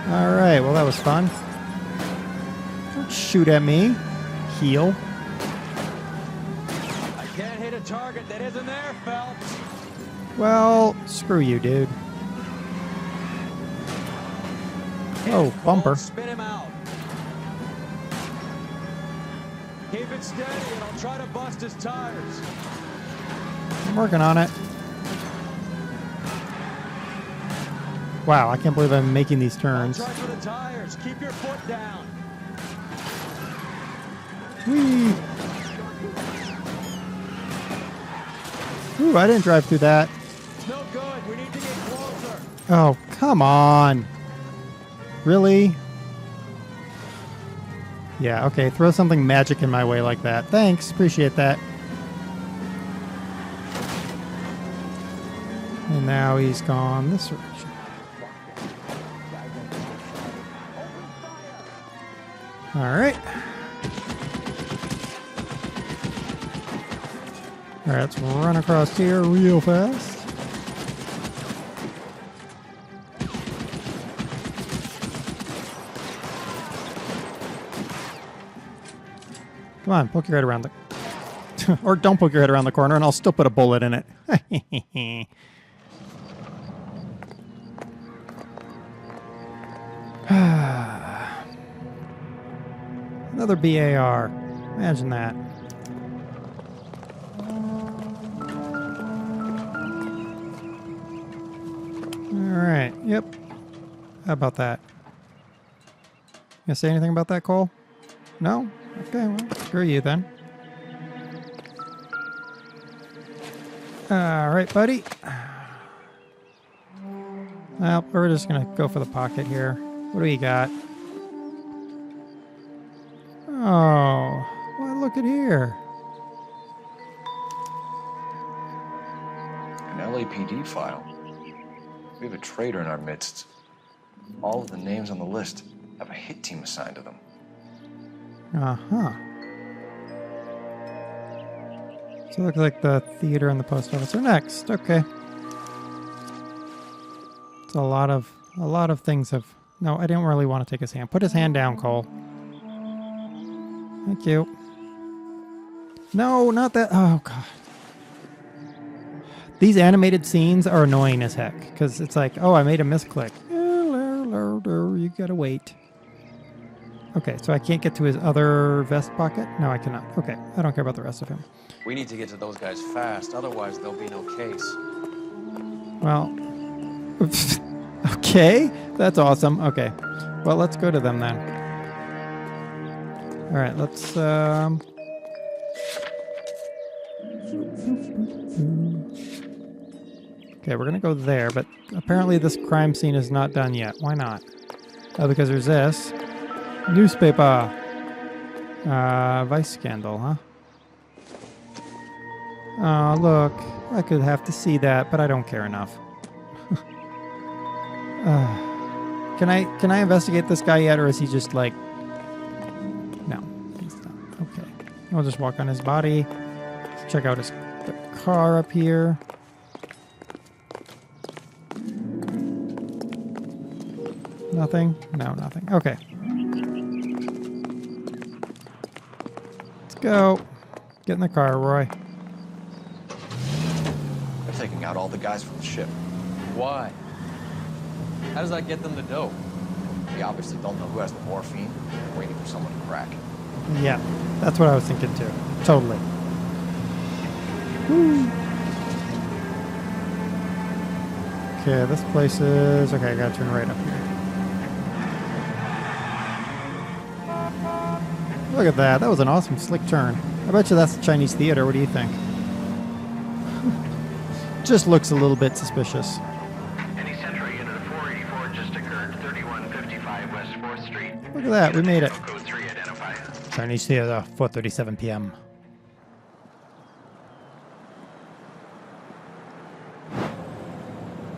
Alright, well that was fun. Don't shoot at me. Heal. I can't hit a target that isn't there, Phelps. Well, screw you, dude. Oh, bumper. Spin him out. Keep it steady and I'll try to bust his tires. I'm working on it. Wow, I can't believe I'm making these turns. Try for the tires. Keep your foot down. Whee! Ooh, I didn't drive through that. No good. We need to get closer. Oh, come on. Really? Yeah, okay. Throw something magic in my way like that. Thanks. Appreciate that. And now he's gone this direction. All right. All right, let's run across here real fast. Come on, poke your head around the... or don't poke your head around the corner and I'll still put a bullet in it. Another BAR. Imagine that. Alright, yep. How about that? You gonna say anything about that, Cole? No? Okay, well, screw you then. Alright, buddy. Well, we're just gonna go for the pocket here. What do we got? Oh, well, look at here. An LAPD file. We have a traitor in our midst. All of the names on the list have a hit team assigned to them. Uh-huh. So it looks like the theater and the post office are next. Okay. It's a lot of things have... No, I didn't really want to take his hand. Put his hand down, Cole. Thank you. No, not that. Oh, God. These animated scenes are annoying as heck. Because it's like, oh, I made a misclick. You gotta wait. Okay, so I can't get to his other vest pocket? No, I cannot. Okay, I don't care about the rest of him. We need to get to those guys fast, otherwise there'll be no case. Well, okay, that's awesome. Okay, well, let's go to them then. All right, let's. Okay, we're gonna go there, but apparently this crime scene is not done yet. Why not? Oh, because there's this newspaper, Vice scandal, huh? Oh, look, I could have to see that, but I don't care enough. Can I investigate this guy yet, or is he just like... No, he's not. Okay. I'll just walk on his body. Let's check out the car up here. Nothing? No, nothing. Okay. Let's go. Get in the car, Roy. They're taking out all the guys from the ship. Why? How does that get them the dope? They obviously don't know who has the morphine. They're waiting for someone to crack. Yeah, that's what I was thinking too. Totally. Woo. Okay, this place is... Okay, I gotta turn right up here. Look at that. That was an awesome slick turn. I bet you that's the Chinese theater. What do you think? Just looks a little bit suspicious. Any Central unit of 484 just occurred, 3155 West 4th Street. Look at that. We made it. Code 3 identified. Chinese theater, 4:37 p.m.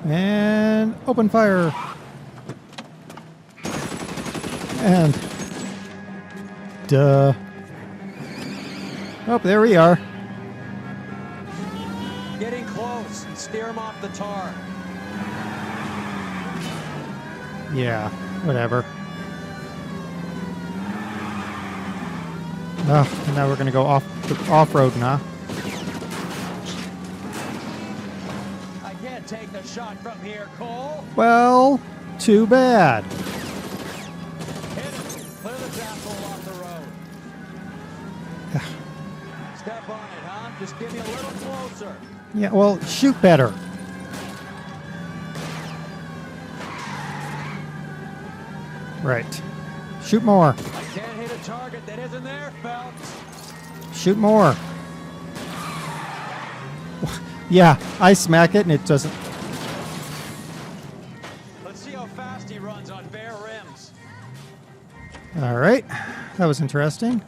And open fire. And... Duh. Oh, there we are. Getting close and steer him off the tar. Yeah, whatever. Oh, and now we're gonna go off-road, huh? I can't take the shot from here, Cole. Well, too bad. Hit him. Clear this asshole off the road. Step on it, huh? Just give me a little closer. Yeah, well, shoot better. Right. Shoot more. I can't hit a target that isn't there, Phelps. Shoot more. Yeah, I smack it and it doesn't... Let's see how fast he runs on bare rims. All right. That was interesting.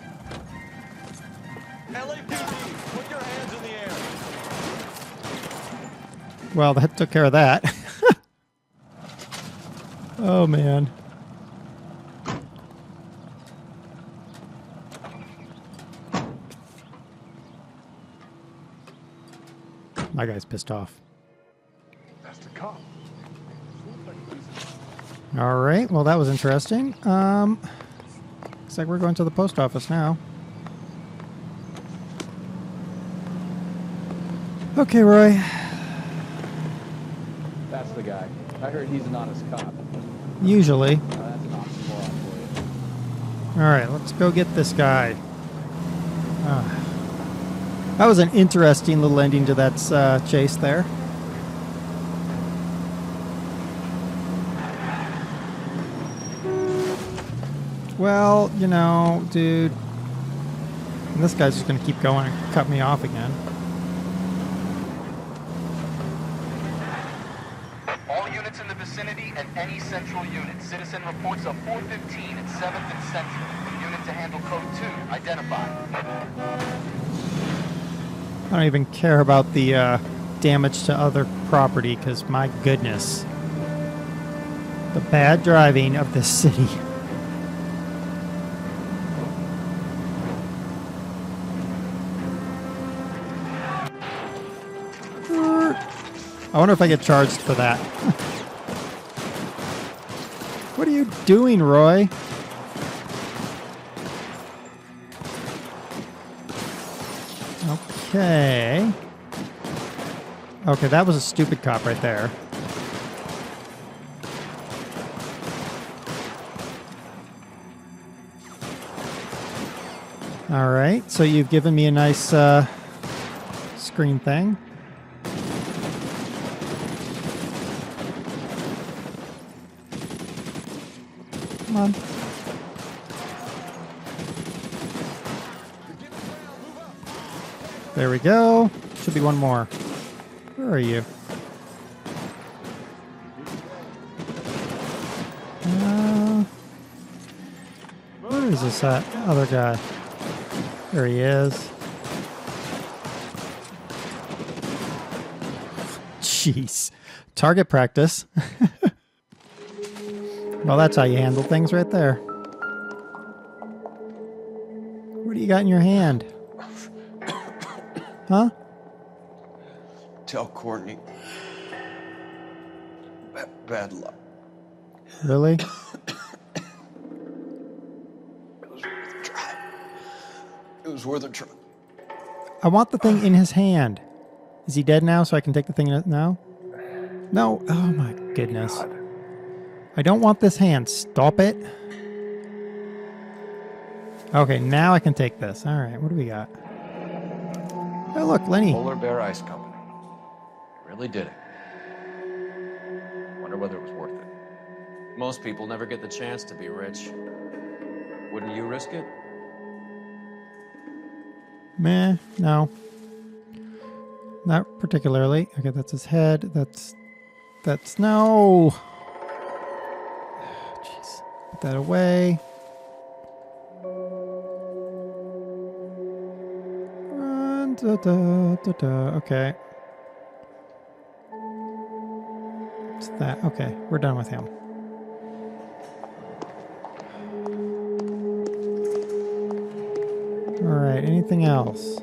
LAPD, put your hands in the air. Well, that took care of that. Oh, man. My guy's pissed off. That's the cop. All right. Well, that was interesting. Looks like we're going to the post office now. Okay, Roy. That's the guy. I heard he's an honest cop. Usually. That's an oxymoron for you. All right, let's go get this guy. That was an interesting little ending to that chase there. Well, you know, dude. And this guy's just going to keep going and cut me off again. All units in the vicinity and any central unit. Citizen reports of 415 at 7th and Central. Unit to handle code 2, identified. I don't even care about the damage to other property, because my goodness. The bad driving of this city. I wonder if I get charged for that. What are you doing, Roy? Okay. Okay, that was a stupid cop right there. All right, so you've given me a nice screen thing. Come on. There we go. Should be one more. Where are you? Where is this other guy? There he is. Jeez. Target practice. Well, that's how you handle things right there. What do you got in your hand? Huh? Tell Courtney. Bad luck. Really? It was worth a try. I want the thing in his hand. Is he dead now so I can take the thing now? No. Oh my goodness. I don't want this hand. Stop it. Okay, now I can take this. All right, what do we got? Oh, look, Lenny. Polar Bear Ice Company. Really did it. Wonder whether it was worth it. Most people never get the chance to be rich. Wouldn't you risk it? Meh, no. Not particularly. Okay, that's his head. That's no. Jeez. Put that away. Run, da, da, da, da. Okay. What's that? Okay, we're done with him. All right, anything else?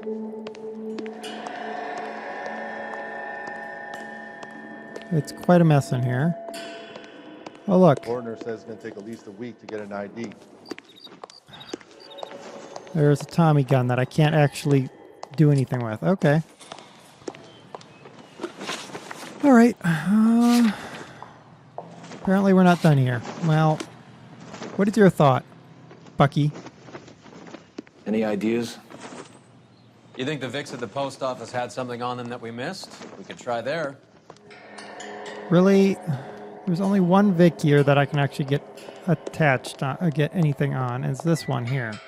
It's quite a mess in here. Oh, look. Coroner says it's going to take at least a week to get an ID. There's a Tommy gun that I can't actually do anything with. Okay. All right. Apparently we're not done here. Well, what is your thought, Bucky? Any ideas? You think the Vicks at the post office had something on them that we missed? We could try there. Really? There's only one Vic here that I can actually get attached, get anything on. It's this one here.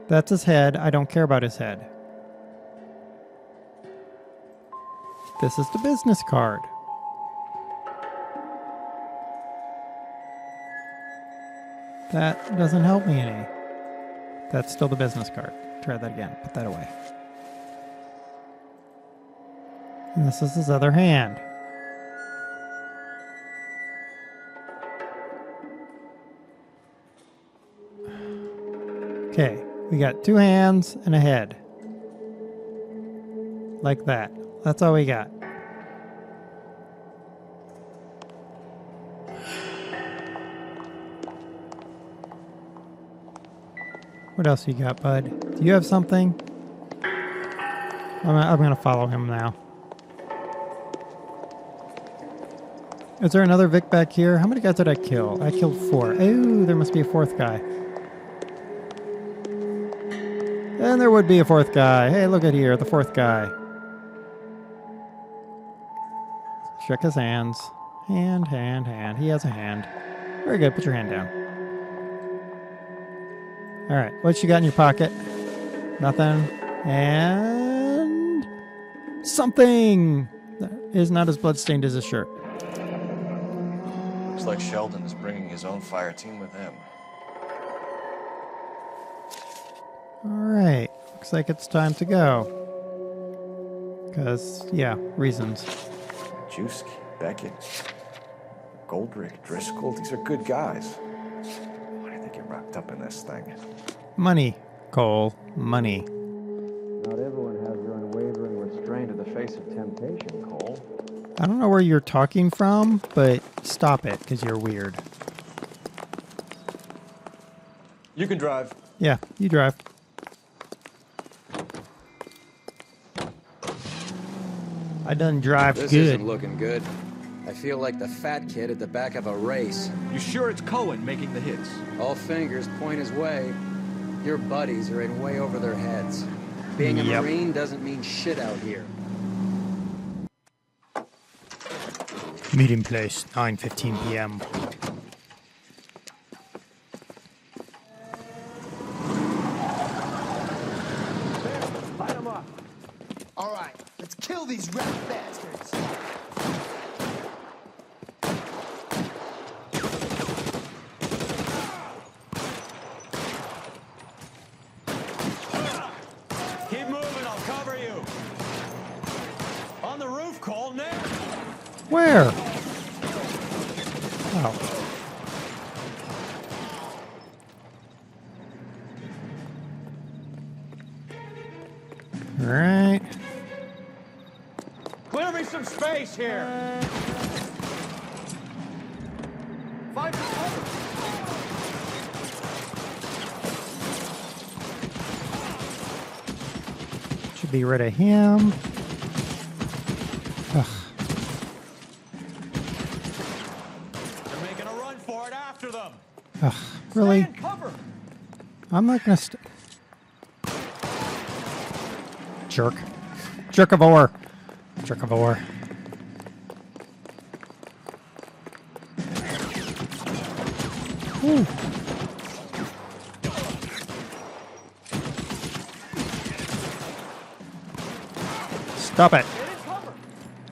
That's his head. I don't care about his head. This is the business card. That doesn't help me any. That's still the business card. Try that again. Put that away. And this is his other hand. Okay, we got two hands and a head. Like that. That's all we got. What else you got, bud? Do you have something? I'm gonna follow him now. Is there another Vic back here? How many guys did I kill? I killed 4. Oh, there must be a 4th guy. And there would be a 4th guy. Hey, look at here, the 4th guy. Check his hands. Hand. He has a hand. Very good, put your hand down. Alright, what you got in your pocket? Nothing. And... something! That is not as bloodstained as his shirt. Looks like Sheldon is bringing his own fire team with him. Alright, looks like it's time to go. Because, yeah, reasons. Juski, Beckett, Goldrick, Driscoll, these are good guys. Why do you think you're wrapped up in this thing? Money, Cole. Money. Not everyone has your unwavering restraint in the face of temptation, Cole. I don't know where you're talking from, but stop it, because you're weird. You can drive. Yeah, you drive. I done drive This good. isn't looking good. I feel like the fat kid at the back of a race. You sure it's Cohen making the hits? All fingers point his way. Your buddies are in way over their heads. Being a Marine doesn't mean shit out here. Meeting place, 9:15 p.m. Light them up. All right, let's kill these rat bastards. Keep moving, I'll cover you. On the roof, Cole, now. Where? Oh. All right. Clear me some space here. Find the cover. Should be rid of him. Ugh. They're making a run for it after them. Ugh, really? Stay in cover. I'm not gonna jerk. Jerk of ore. Jerk of ore. Ooh. Stop it.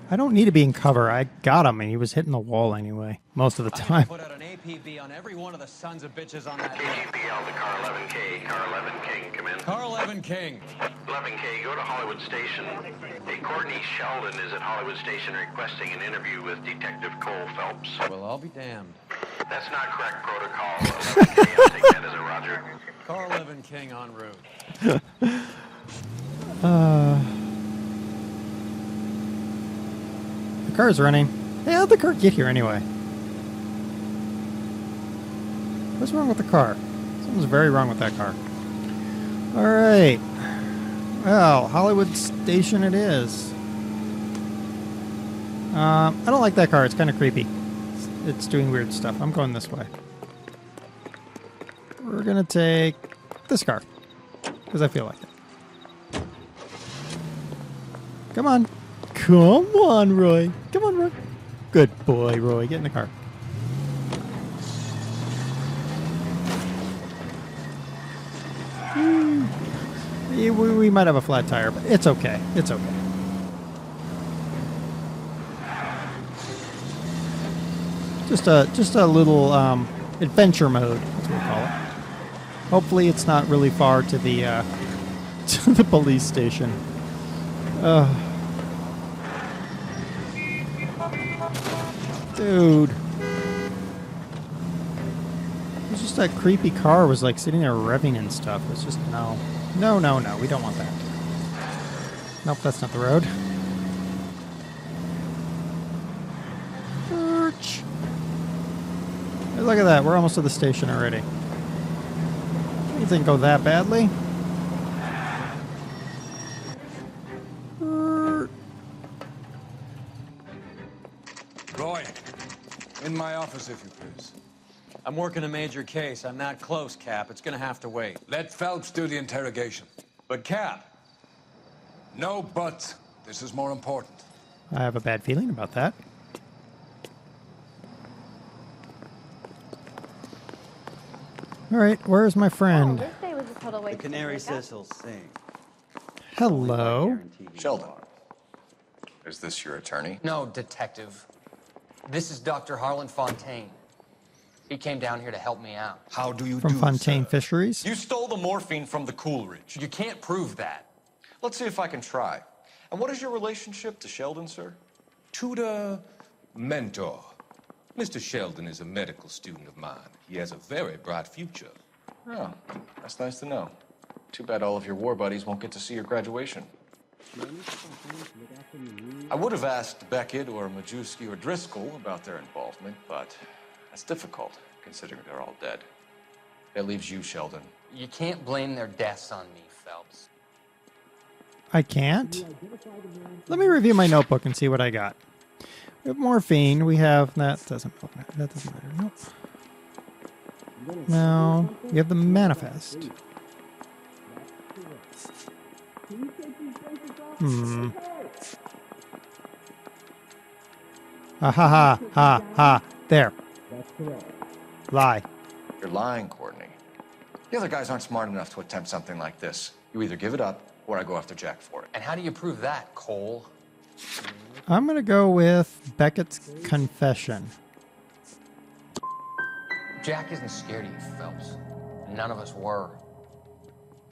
I don't need to be in cover. I got him, and he was hitting the wall anyway, most of the time. Put out an APB on every one of the sons of bitches on that KGPL to Car 11K. Car 11 King, come in. Car 11 King. 11K, go to Hollywood Station. Hey, Courtney Sheldon is at Hollywood Station requesting an interview with Detective Cole Phelps. Well, I'll be damned. That's not correct protocol. 11K, I'll take that as a roger. Car 11 King en route. The car's running. Hey, how'd the car get here anyway? What's wrong with the car? Something's very wrong with that car. Alright. Well, Hollywood Station it is. I don't like that car. It's kind of creepy. It's doing weird stuff. I'm going this way. We're going to take this car. Because I feel like it. Come on. Come on, Roy. Come on, Roy. Good boy, Roy. Get in the car. We might have a flat tire, but it's okay. It's okay. Just a little adventure mode. That's what we call it. Hopefully, it's not really far to the to the police station. Dude. It's just that creepy car was like sitting there revving and stuff. It's just no. No, no, no. We don't want that. Nope, that's not the road. Church. Hey, look at that. We're almost to the station already. It didn't go that badly. Roy, in my office, if you please. I'm working a major case. I'm not close, Cap. It's gonna have to wait. Let Phelps do the interrogation. But, Cap. No buts. This is more important. I have a bad feeling about that. All right, where's my friend? This day was a total waste. The canary says he'll sing. Hello. Sheldon, is this your attorney? No, detective. This is Dr. Harlan Fontaine. He came down here to help me out. How do you From Fontaine Fisheries? You stole the morphine from the Coolridge. You can't prove that. Let's see if I can try. And what is your relationship to Sheldon, sir? Tutor, mentor. Mr. Sheldon is a medical student of mine. He has a very bright future. Oh, that's nice to know. Too bad all of your war buddies won't get to see your graduation. I would have asked Beckett or Majewski or Driscoll about their involvement, but that's difficult, considering they're all dead. That leaves you, Sheldon. You can't blame their deaths on me, Phelps. I can't? Let me review my notebook and see what I got. We have morphine. We have... That doesn't matter. That doesn't matter. Nope. No. We have the manifest. Ha ha ha ha ha. There. That's correct. Lie. You're lying, Courtney. The other guys aren't smart enough to attempt something like this. You either give it up, or I go after Jack for it. And how do you prove that, Cole? I'm going to go with Beckett's confession. Jack isn't scared of you, Phelps. None of us were.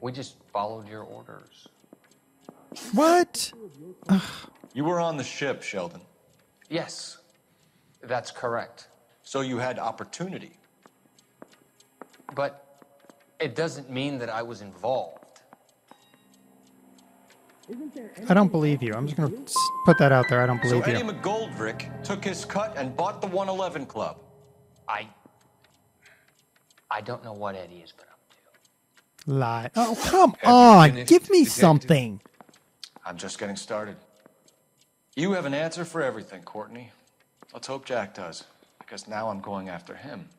We just followed your orders. What? Ugh. You were on the ship, Sheldon. Yes, that's correct. So you had opportunity. But it doesn't mean that I was involved. I don't believe you. I'm just going to put that out there. I don't believe So you. Eddie McGoldrick took his cut and bought the 111 Club. I don't know what Eddie has been up to. Lie. Oh, come on. Give me something. I'm just getting started. You have an answer for everything, Courtney. Let's hope Jack does, because now I'm going after him.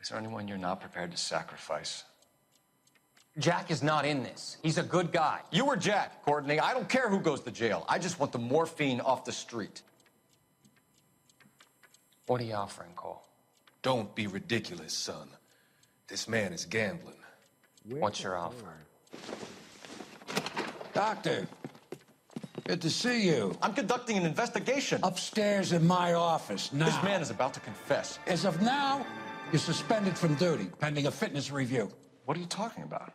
Is there anyone you're not prepared to sacrifice? Jack is not in this. He's a good guy. You or Jack, Courtney. I don't care who goes to jail. I just want the morphine off the street. What are you offering, Cole? Don't be ridiculous, son. This man is gambling. What's your offer? Doctor, good to see you. I'm conducting an investigation. Upstairs in my office now. This man is about to confess. As of now, you're suspended from duty, pending a fitness review. What are you talking about?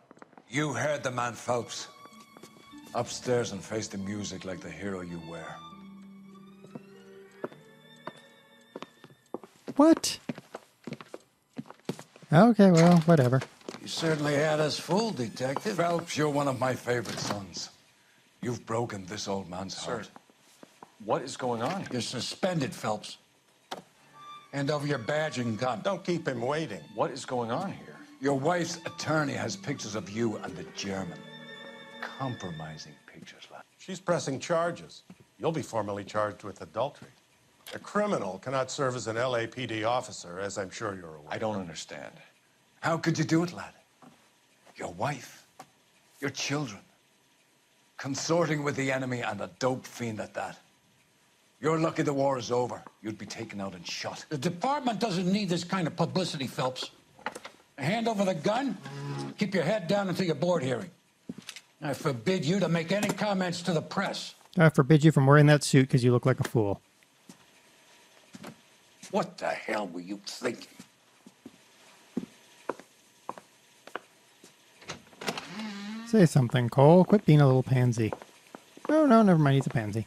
You heard the man, Phelps. Upstairs and face the music like the hero you were. What? Okay, well, whatever. You certainly had us fooled, Detective. Phelps, you're one of my favorite sons. You've broken this old man's heart. What is going on? You're suspended, Phelps. Hand over your badge and gun. Don't keep him waiting. What is going on here? Your wife's attorney has pictures of you and the German. Compromising pictures, lad. She's pressing charges. You'll be formally charged with adultery. A criminal cannot serve as an LAPD officer, as I'm sure you're aware. I don't understand. How could you do it, lad? Your wife, your children, consorting with the enemy and a dope fiend at that. You're lucky the war is over. You'd be taken out and shot. The department doesn't need this kind of publicity, Phelps. Hand over the gun, keep your head down until your board hearing. I forbid you to make any comments to the press. I forbid you from wearing that suit because you look like a fool. What the hell were you thinking? Say something, Cole. Quit being a little pansy. Oh, no, never mind. He's a pansy.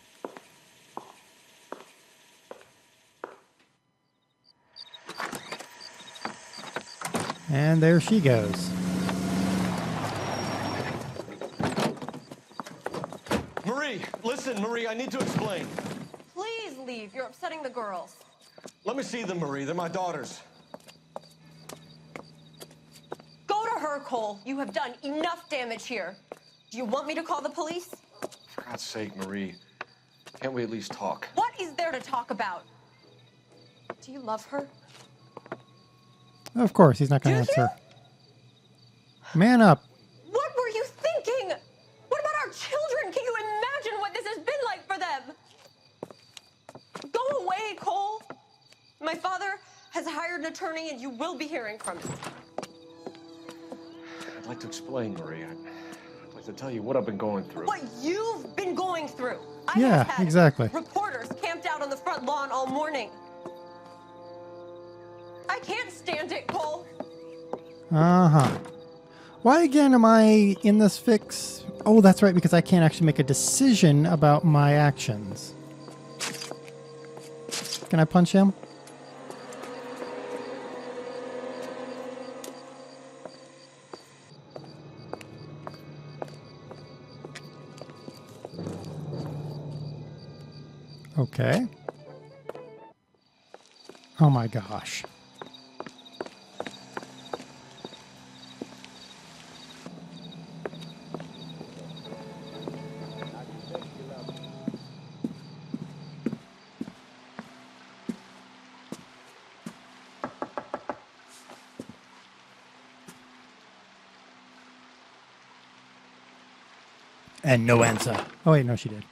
And there she goes. Marie, listen, Marie, I need to explain. Please leave. You're upsetting the girls. Let me see them, Marie. They're my daughters. Go to her, Cole. You have done enough damage here. Do you want me to call the police? For God's sake, Marie. Can't we at least talk? What is there to talk about? Do you love her? Of course, he's not going to answer. Man up. What were you thinking? What about our children? Can you imagine what this has been like for them? Go away, Cole. My father has hired an attorney, and you will be hearing from him. I'd like to explain, Marie. I'd like to tell you what I've been going through. What you've been going through. I Yeah, have had exactly. reporters camped out on the front lawn all morning. I can't stand it, Cole. Uh-huh. Why again am I in this fix? Oh, that's right, because I can't actually make a decision about my actions. Can I punch him? Okay. Oh my gosh. And no answer. Oh wait, no, she did.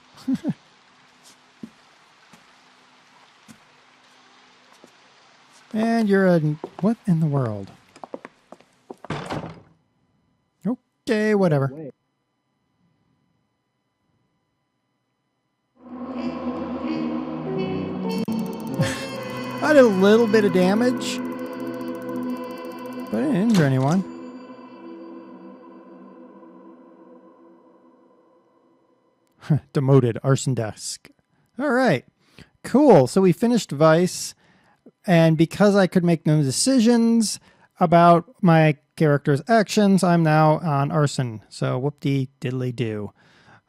And you're a... what in the world? Okay, whatever. I did a little bit of damage, but I didn't injure anyone. Demoted arson desk. All right, cool. So we finished Vice, and because I could make no decisions about my character's actions, I'm now on arson. So whoop-de-diddly-do.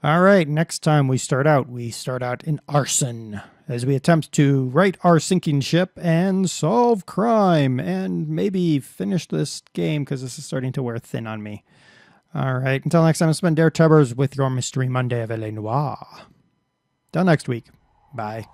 All right, next time we start out in arson as we attempt to right our sinking ship and solve crime and maybe finish this game because this is starting to wear thin on me. All right, until next time, it's been DerTebbers with your Mystery Monday of LA Noire. Till next week. Bye.